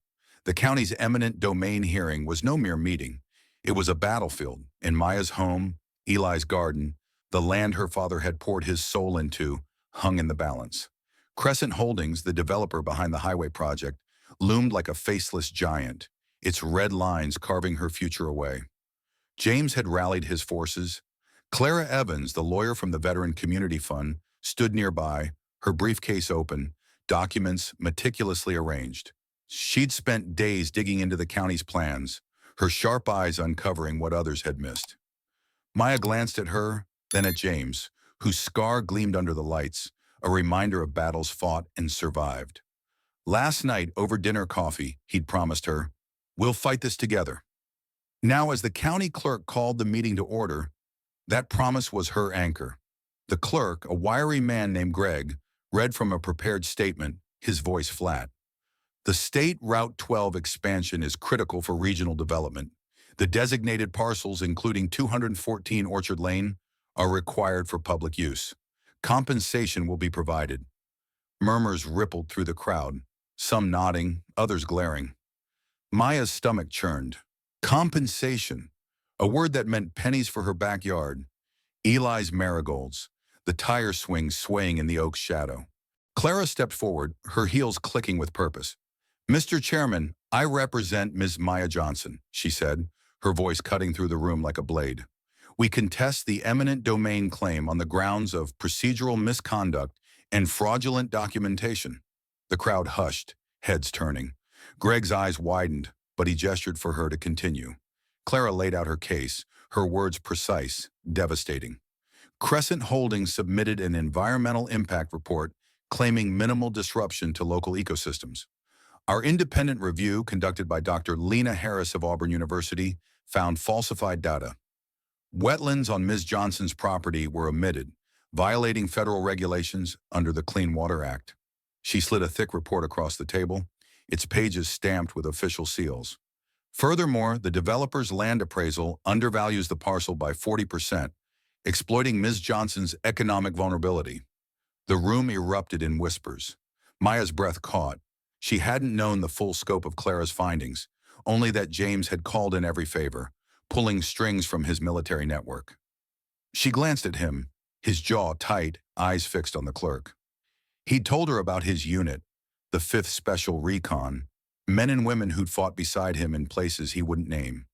The county's eminent domain hearing was no mere meeting. It was a battlefield, in Maya's home, Eli's garden, the land her father had poured his soul into, hung in the balance. Crescent Holdings, the developer behind the highway project, loomed like a faceless giant, its red lines carving her future away. James had rallied his forces. Clara Evans, the lawyer from the Veteran Community Fund, stood nearby, her briefcase open, documents meticulously arranged. She'd spent days digging into the county's plans, her sharp eyes uncovering what others had missed. Maya glanced at her, then at James, whose scar gleamed under the lights, a reminder of battles fought and survived. Last night, over dinner coffee, he'd promised her, "We'll fight this together." Now, as the county clerk called the meeting to order, that promise was her anchor. The clerk, a wiry man named Greg, read from a prepared statement, his voice flat. The State Route 12 expansion is critical for regional development. The designated parcels, including 214 Orchard Lane, are required for public use. Compensation will be provided. Murmurs rippled through the crowd, some nodding, others glaring. Maya's stomach churned. Compensation, a word that meant pennies for her backyard. Eli's marigolds, the tire swings swaying in the oak's shadow. Clara stepped forward, her heels clicking with purpose. "Mr. Chairman, I represent Ms. Maya Johnson," she said, her voice cutting through the room like a blade. "We contest the eminent domain claim on the grounds of procedural misconduct and fraudulent documentation." The crowd hushed, heads turning. Greg's eyes widened, but he gestured for her to continue. Clara laid out her case, her words precise, devastating. Crescent Holdings submitted an environmental impact report claiming minimal disruption to local ecosystems. Our independent review, conducted by Dr. Lena Harris of Auburn University, found falsified data. Wetlands on Ms. Johnson's property were omitted, violating federal regulations under the Clean Water Act. She slid a thick report across the table, its pages stamped with official seals. Furthermore, the developer's land appraisal undervalues the parcel by 40%, exploiting Ms. Johnson's economic vulnerability. The room erupted in whispers. Maya's breath caught. She hadn't known the full scope of Clara's findings, only that James had called in every favor, pulling strings from his military network. She glanced at him, his jaw tight, eyes fixed on the clerk. He'd told her about his unit, the 5th Special Recon, men and women who'd fought beside him in places he wouldn't name.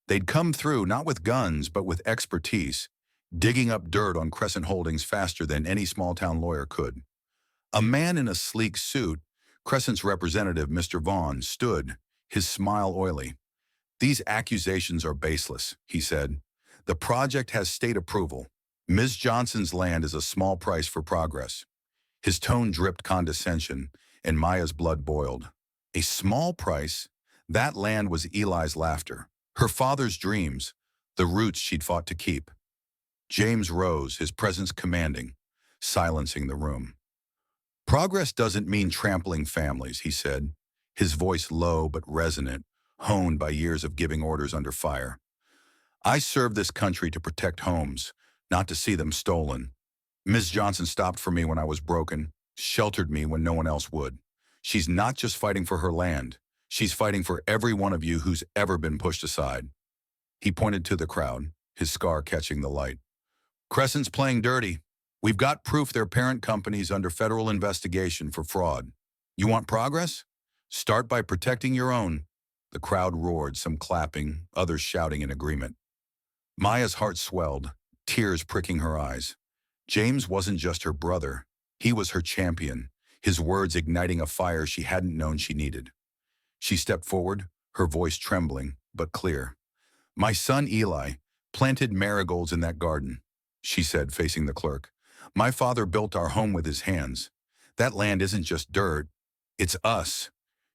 They'd come through not with guns, but with expertise, digging up dirt on Crescent Holdings faster than any small-town lawyer could. A man in a sleek suit, Crescent's representative, Mr. Vaughn, stood, his smile oily. "These accusations are baseless," he said. "The project has state approval. Ms. Johnson's land is a small price for progress." His tone dripped condescension, and Maya's blood boiled. A small price? That land was Eli's laughter, her father's dreams, the roots she'd fought to keep. James rose, his presence commanding, silencing the room. "Progress doesn't mean trampling families," he said, his voice low but resonant, honed by years of giving orders under fire. "I serve this country to protect homes, not to see them stolen. Ms. Johnson stopped for me when I was broken, sheltered me when no one else would. She's not just fighting for her land. She's fighting for every one of you who's ever been pushed aside." He pointed to the crowd, his scar catching the light. "Crescent's playing dirty. We've got proof their parent company's under federal investigation for fraud. You want progress? Start by protecting your own." The crowd roared, some clapping, others shouting in agreement. Maya's heart swelled, tears pricking her eyes. James wasn't just her brother. He was her champion, his words igniting a fire she hadn't known she needed. She stepped forward, her voice trembling, but clear. "My son Eli planted marigolds in that garden," she said, facing the clerk. "My father built our home with his hands. That land isn't just dirt, it's us.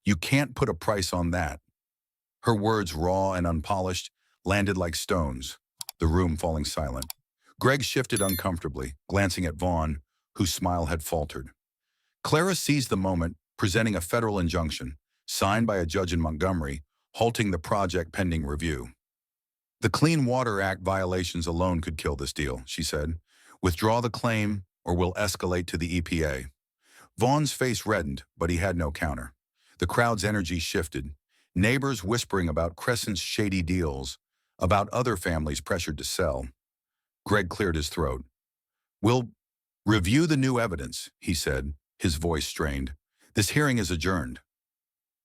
You can't put a price on that." Her words, raw and unpolished, landed like stones, the room falling silent. Greg shifted uncomfortably, glancing at Vaughn, whose smile had faltered. Clara seized the moment, presenting a federal injunction, signed by a judge in Montgomery, halting the project pending review. "The Clean Water Act violations alone could kill this deal," she said. "Withdraw the claim, or we'll escalate to the EPA." Vaughn's face reddened, but he had no counter. The crowd's energy shifted, neighbors whispering about Crescent's shady deals, about other families pressured to sell. Greg cleared his throat. "We'll review the new evidence," he said, his voice strained. "This hearing is adjourned."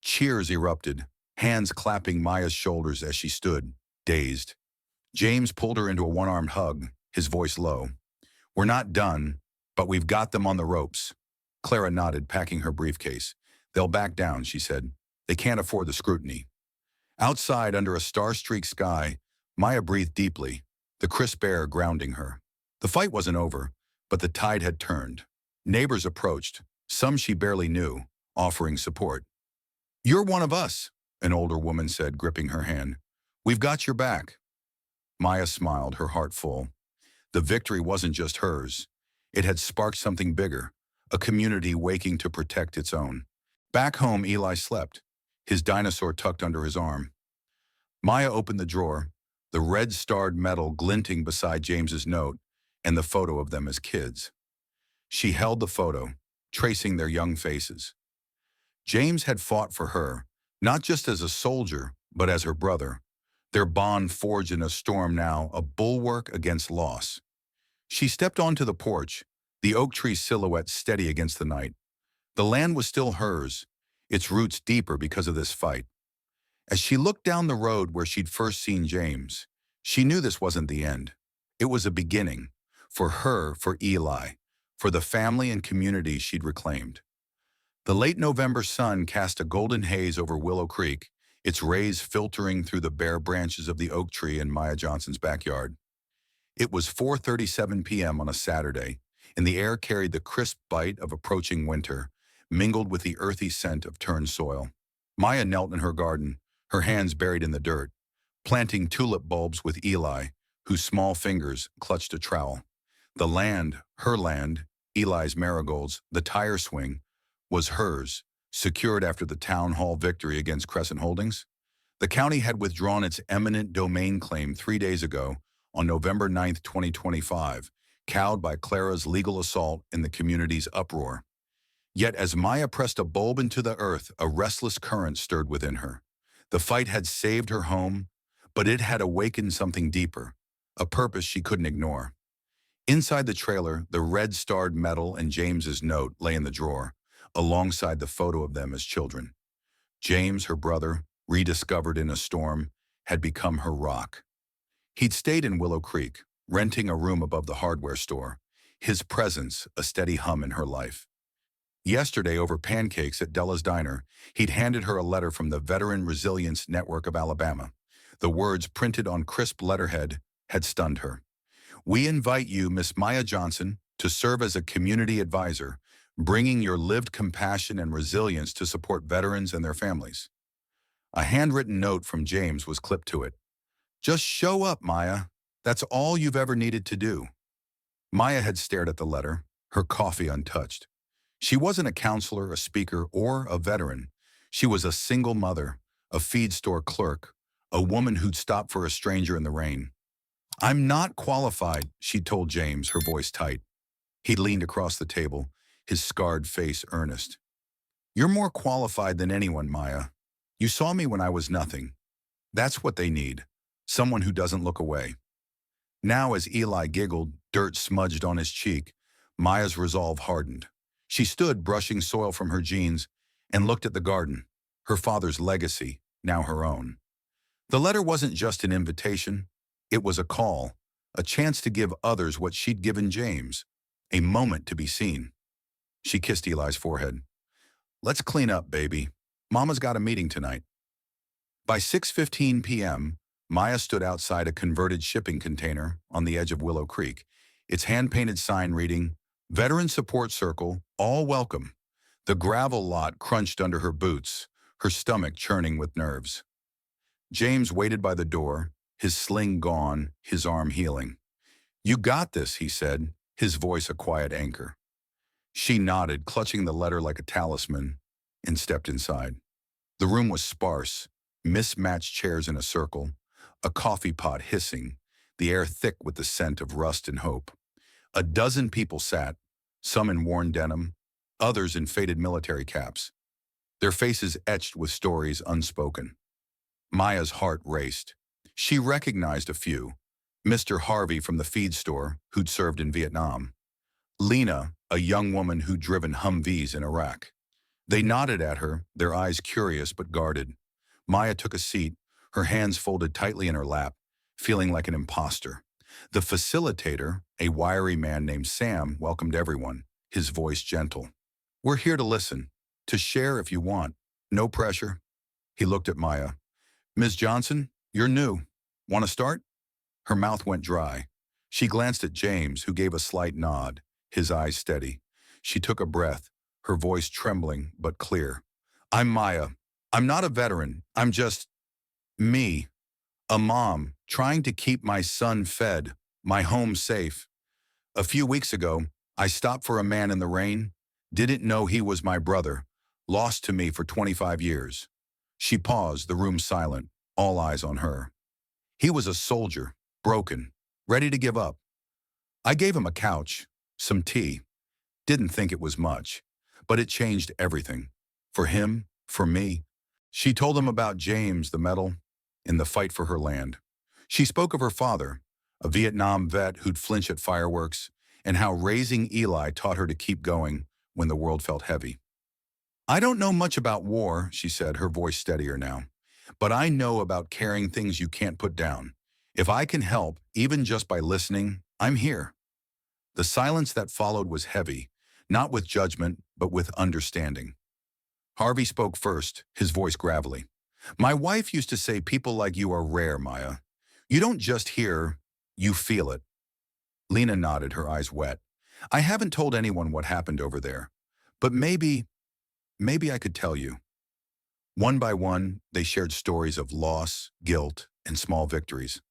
Cheers erupted, hands clapping Maya's shoulders as she stood, dazed. James pulled her into a one-armed hug, his voice low. "We're not done, but we've got them on the ropes." Clara nodded, packing her briefcase. "They'll back down," she said. They can't afford the scrutiny. Outside, under a star-streaked sky, Maya breathed deeply, the crisp air grounding her. The fight wasn't over, but the tide had turned. Neighbors approached, some she barely knew, offering support. "You're one of us," an older woman said, gripping her hand. "We've got your back." Maya smiled, her heart full. The victory wasn't just hers. It had sparked something bigger, a community waking to protect its own. Back home, Eli slept, his dinosaur tucked under his arm. Maya opened the drawer, the red-starred metal glinting beside James's note and the photo of them as kids. She held the photo, tracing their young faces. James had fought for her, not just as a soldier, but as her brother. Their bond forged in a storm now, a bulwark against loss. She stepped onto the porch, the oak tree silhouette steady against the night. The land was still hers, its roots deeper because of this fight. As she looked down the road where she'd first seen James, she knew this wasn't the end. It was a beginning. For her, for Eli, for the family and community she'd reclaimed. The late November sun cast a golden haze over Willow Creek, its rays filtering through the bare branches of the oak tree in Maya Johnson's backyard. It was 4:37 p.m. on a Saturday, and the air carried the crisp bite of approaching winter, mingled with the earthy scent of turned soil. Maya knelt in her garden, her hands buried in the dirt, planting tulip bulbs with Eli, whose small fingers clutched a trowel. The land, her land, Eli's marigolds, the tire swing, was hers, secured after the town hall victory against Crescent Holdings. The county had withdrawn its eminent domain claim 3 days ago, on November 9, 2025, cowed by Clara's legal assault in the community's uproar. Yet as Maya pressed a bulb into the earth, a restless current stirred within her. The fight had saved her home, but it had awakened something deeper, a purpose she couldn't ignore. Inside the trailer, the red-starred metal and James's note lay in the drawer, alongside the photo of them as children. James, her brother, rediscovered in a storm, had become her rock. He'd stayed in Willow Creek, renting a room above the hardware store, his presence a steady hum in her life. Yesterday, over pancakes at Della's Diner, he'd handed her a letter from the Veteran Resilience Network of Alabama. The words, printed on crisp letterhead, had stunned her. "We invite you, Miss Maya Johnson, to serve as a community advisor, bringing your lived compassion and resilience to support veterans and their families." A handwritten note from James was clipped to it. "Just show up, Maya. That's all you've ever needed to do." Maya had stared at the letter, her coffee untouched. She wasn't a counselor, a speaker, or a veteran. She was a single mother, a feed store clerk, a woman who'd stopped for a stranger in the rain. "I'm not qualified," she told James, her voice tight. He leaned across the table, his scarred face earnest. "You're more qualified than anyone, Maya. You saw me when I was nothing. That's what they need, someone who doesn't look away." Now, as Eli giggled, dirt smudged on his cheek, Maya's resolve hardened. She stood, brushing soil from her jeans, and looked at the garden, her father's legacy, now her own. The letter wasn't just an invitation. It was a call, a chance to give others what she'd given James, a moment to be seen. She kissed Eli's forehead. "Let's clean up, baby. Mama's got a meeting tonight." By 6:15 p.m., Maya stood outside a converted shipping container on the edge of Willow Creek, its hand-painted sign reading, "Veteran Support Circle, all welcome." The gravel lot crunched under her boots, her stomach churning with nerves. James waited by the door, his sling gone, his arm healing. "You got this," he said, his voice a quiet anchor. She nodded, clutching the letter like a talisman, and stepped inside. The room was sparse, mismatched chairs in a circle, a coffee pot hissing, the air thick with the scent of rust and hope. A dozen people sat, some in worn denim, others in faded military caps, their faces etched with stories unspoken. Maya's heart raced. She recognized a few. Mr. Harvey from the feed store, who'd served in Vietnam. Lena, a young woman who'd driven Humvees in Iraq. They nodded at her, their eyes curious but guarded. Maya took a seat, her hands folded tightly in her lap, feeling like an imposter. The facilitator, a wiry man named Sam, welcomed everyone, his voice gentle. "We're here to listen, to share if you want. No pressure." He looked at Maya. Ms. Johnson, you're new. Want to start? Her mouth went dry. She glanced at James, who gave a slight nod, his eyes steady. She took a breath, her voice trembling but clear. I'm Maya. I'm not a veteran. I'm just me, a mom, trying to keep my son fed, my home safe. A few weeks ago, I stopped for a man in the rain, didn't know he was my brother, lost to me for 25 years. She paused, the room silent, all eyes on her. He was a soldier, broken, ready to give up. I gave him a couch, some tea, didn't think it was much, but it changed everything. For him, for me. She told him about James, the medal, in the fight for her land. She spoke of her father, a Vietnam vet who'd flinch at fireworks, and how raising Eli taught her to keep going when the world felt heavy. I don't know much about war, she said, her voice steadier now, but I know about carrying things you can't put down. If I can help, even just by listening, I'm here. The silence that followed was heavy, not with judgment, but with understanding. Harvey spoke first, his voice gravelly. My wife used to say people like you are rare, Maya. You don't just hear, you feel it. Lena nodded, her eyes wet. I haven't told anyone what happened over there, but maybe I could tell you. One by one, they shared stories of loss, guilt, and small victories.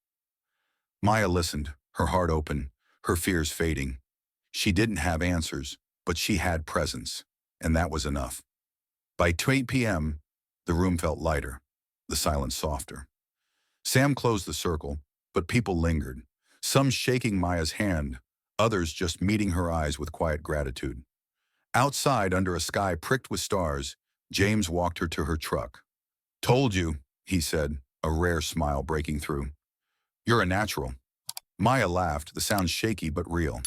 Maya listened, her heart open, her fears fading. She didn't have answers, but she had presence, and that was enough. By 8 p.m., the room felt lighter, the silence softer. Sam closed the circle, but people lingered, some shaking Maya's hand, others just meeting her eyes with quiet gratitude. Outside, under a sky pricked with stars, James walked her to her truck. Told you, he said, a rare smile breaking through. You're a natural. Maya laughed, the sound shaky but real.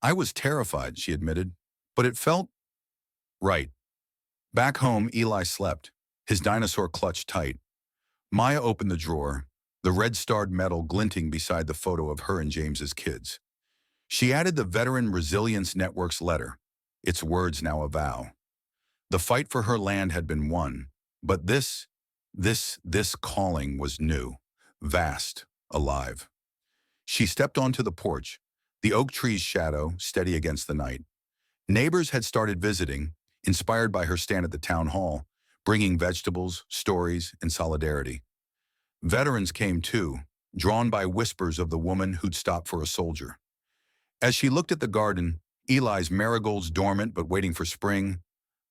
I was terrified, she admitted, but it felt right. Back home, Eli slept, his dinosaur clutched tight. Maya opened the drawer, the red-starred medal glinting beside the photo of her and James's kids. She added the Veteran Resilience Network's letter, its words now a vow. The fight for her land had been won, but this calling was new, vast, alive. She stepped onto the porch, the oak tree's shadow steady against the night. Neighbors had started visiting, inspired by her stand at the town hall, bringing vegetables, stories, and solidarity. Veterans came too, drawn by whispers of the woman who'd stopped for a soldier. As she looked at the garden, Eli's marigolds dormant but waiting for spring,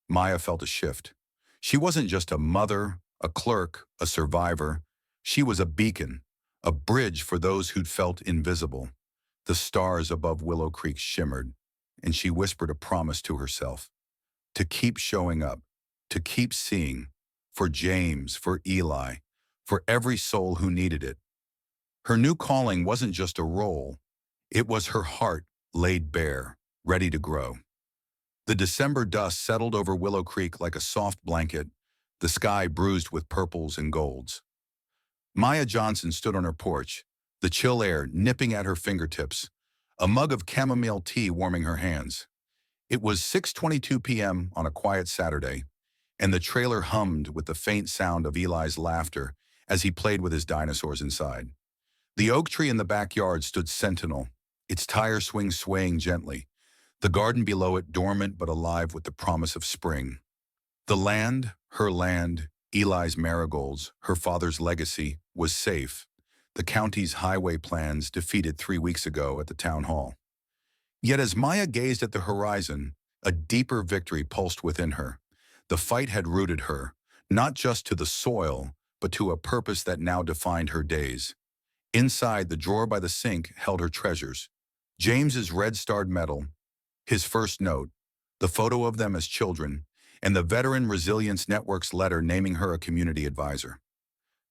Maya felt a shift. She wasn't just a mother, a clerk, a survivor. She was a beacon, a bridge for those who'd felt invisible. The stars above Willow Creek shimmered, and she whispered a promise to herself. To keep showing up, to keep seeing, for James, for Eli, for every soul who needed it. Her new calling wasn't just a role, it was her heart laid bare, ready to grow. The December dust settled over Willow Creek like a soft blanket, the sky bruised with purples and golds. Maya Johnson stood on her porch, the chill air nipping at her fingertips, a mug of chamomile tea warming her hands. It was 6:22 p.m. on a quiet Saturday, and the trailer hummed with the faint sound of Eli's laughter as he played with his dinosaurs inside. The oak tree in the backyard stood sentinel, its tire swing swaying gently, the garden below it dormant but alive with the promise of spring. The land, her land, Eli's marigolds, her father's legacy, was safe, the county's highway plans defeated 3 weeks ago at the town hall. Yet as Maya gazed at the horizon, a deeper victory pulsed within her. The fight had rooted her, not just to the soil, but to a purpose that now defined her days. Inside, the drawer by the sink held her treasures. James's red-starred medal, his first note, the photo of them as children, and the Veteran Resilience Network's letter naming her a community advisor.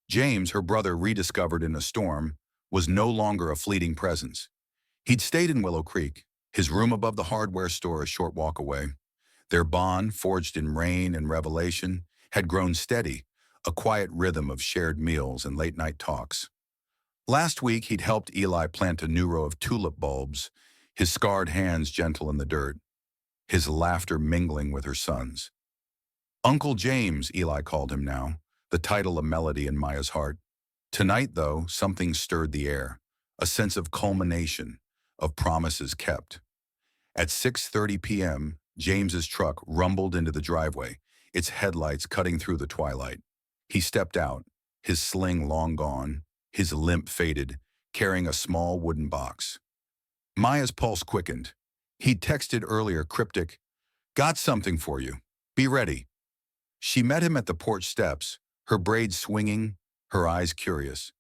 James, her brother rediscovered in a storm, was no longer a fleeting presence. He'd stayed in Willow Creek, his room above the hardware store a short walk away. Their bond, forged in rain and revelation, had grown steady, a quiet rhythm of shared meals and late-night talks. Last week, he'd helped Eli plant a new row of tulip bulbs, his scarred hands gentle in the dirt, his laughter mingling with her son's. Uncle James, Eli called him now, the title a melody in Maya's heart. Tonight, though, something stirred the air, a sense of culmination, of promises kept. At 6:30 p.m., James's truck rumbled into the driveway, its headlights cutting through the twilight. He stepped out, his sling long gone, his limp faded, carrying a small wooden box. Maya's pulse quickened. He'd texted earlier cryptic, "Got something for you. Be ready." She met him at the porch steps, her braids swinging, her eyes curious.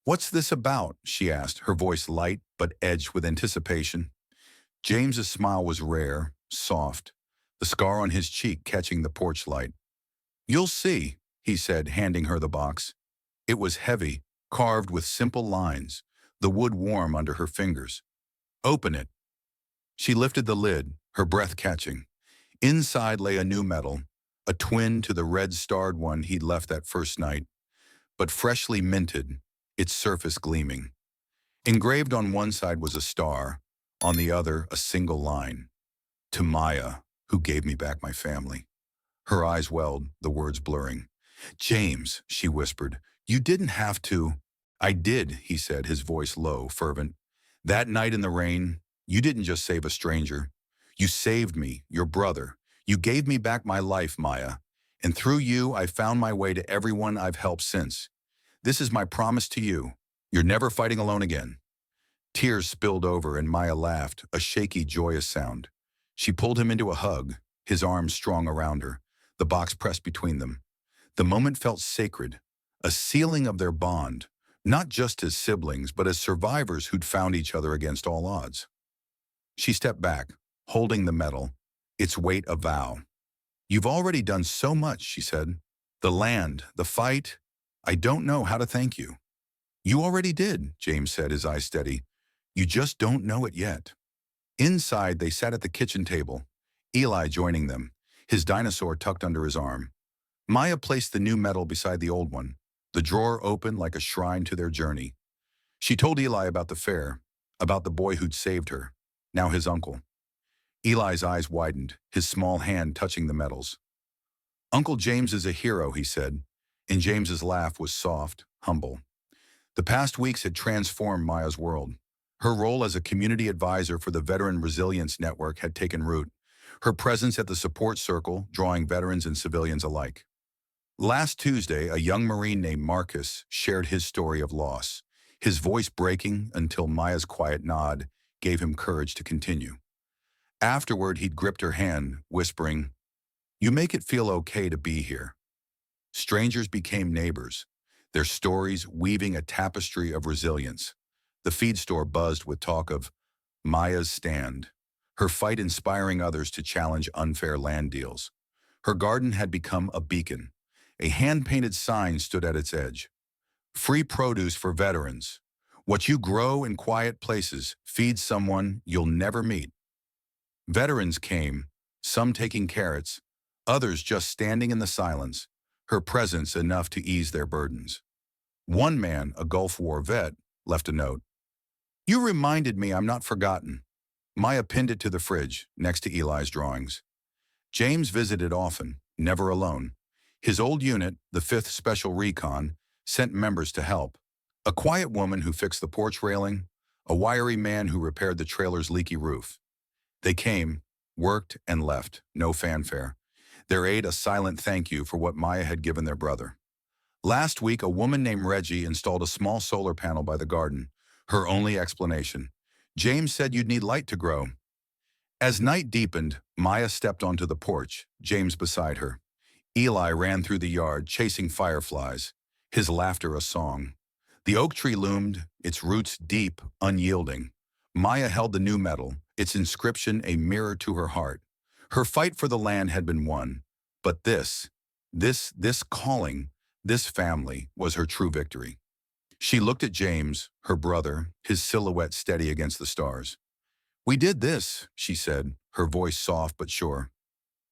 "What's this about?" she asked, her voice light but edged with anticipation. James's smile was rare, soft, the scar on his cheek catching the porch light. "You'll see," he said, handing her the box. It was heavy, carved with simple lines, the wood warm under her fingers. "Open it." She lifted the lid, her breath catching. Inside lay a new medal, a twin to the red-starred one he'd left that first night, but freshly minted, its surface gleaming. Engraved on one side was a star, on the other a single line. "To Maya, who gave me back my family." Her eyes welled, the words blurring. "James," she whispered, "you didn't have to." "I did," he said, his voice low, fervent. "That night in the rain, you didn't just save a stranger. You saved me, your brother. You gave me back my life, Maya. And through you, I found my way to everyone I've helped since. This is my promise to you. You're never fighting alone again." Tears spilled over and Maya laughed, a shaky, joyous sound. She pulled him into a hug, his arms strong around her, the box pressed between them. The moment felt sacred, a sealing of their bond, not just as siblings, but as survivors who'd found each other against all odds. She stepped back, holding the medal, its weight a vow. "You've already done so much," she said. "The land, the fight. I don't know how to thank you." "You already did," James said, his eyes steady. "You just don't know it yet." Inside, they sat at the kitchen table, Eli joining them, his dinosaur tucked under his arm. Maya placed the new medal beside the old one, the drawer open like a shrine to their journey. She told Eli about the fair, about the boy who'd saved her, now his uncle. Eli's eyes widened, his small hand touching the medals. "Uncle James is a hero," he said, and James's laugh was soft, humble. The past weeks had transformed Maya's world. Her role as a community advisor for the Veteran Resilience Network had taken root, her presence at the support circle drawing veterans and civilians alike. Last Tuesday, a young Marine named Marcus shared his story of loss, his voice breaking until Maya's quiet nod gave him courage to continue. Afterward, he'd gripped her hand, whispering, "You make it feel okay to be here." Strangers became neighbors, their stories weaving a tapestry of resilience. The feed store buzzed with talk of Maya's stand, her fight inspiring others to challenge unfair land deals. Her garden had become a beacon. A hand-painted sign stood at its edge. "Free produce for veterans. What you grow in quiet places feeds someone you'll never meet." Veterans came, some taking carrots, others just standing in the silence, her presence enough to ease their burdens. One man, a Gulf War vet, left a note. "You reminded me I'm not forgotten." Maya pinned it to the fridge, next to Eli's drawings. James visited often, never alone. His old unit, the 5th Special Recon, sent members to help. A quiet woman who fixed the porch railing, a wiry man who repaired the trailer's leaky roof. They came, worked, and left, no fanfare. Their aid a silent thank you for what Maya had given their brother. Last week, a woman named Reggie installed a small solar panel by the garden, her only explanation. "James said you'd need light to grow." As night deepened, Maya stepped onto the porch, James beside her. Eli ran through the yard, chasing fireflies, his laughter a song. The oak tree loomed, its roots deep, unyielding. Maya held the new medal, its inscription a mirror to her heart. Her fight for the land had been won, but this calling, this family was her true victory. She looked at James, her brother, his silhouette steady against the stars. "We did this," she said, her voice soft but sure.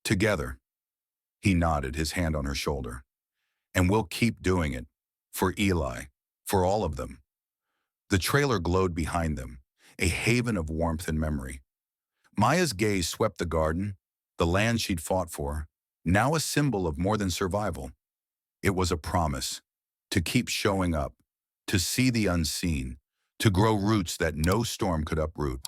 "Together." He nodded, his hand on her shoulder. "And we'll keep doing it. For Eli. For all of them." The trailer glowed behind them, a haven of warmth and memory. Maya's gaze swept the garden, the land she'd fought for, now a symbol of more than survival. It was a promise to keep showing up, to see the unseen, to grow roots that no storm could uproot.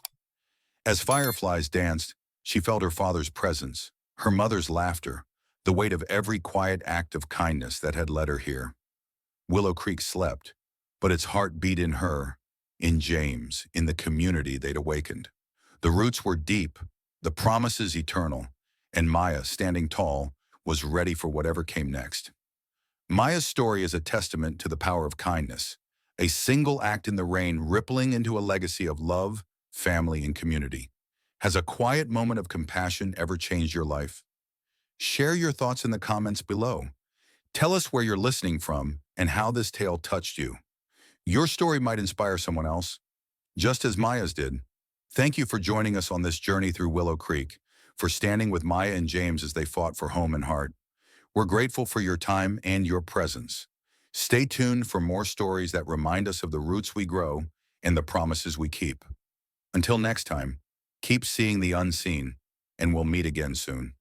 As fireflies danced, she felt her father's presence, her mother's laughter, the weight of every quiet act of kindness that had led her here. Willow Creek slept, but its heart beat in her, in James, in the community they'd awakened. The roots were deep, the promises eternal, and Maya, standing tall, was ready for whatever came next. Maya's story is a testament to the power of kindness, a single act in the rain rippling into a legacy of love, family, and community. Has a quiet moment of compassion ever changed your life? Share your thoughts in the comments below. Tell us where you're listening from and how this tale touched you. Your story might inspire someone else, just as Maya's did. Thank you for joining us on this journey through Willow Creek, for standing with Maya and James as they fought for home and heart. We're grateful for your time and your presence. Stay tuned for more stories that remind us of the roots we grow and the promises we keep. Until next time, keep seeing the unseen, and we'll meet again soon.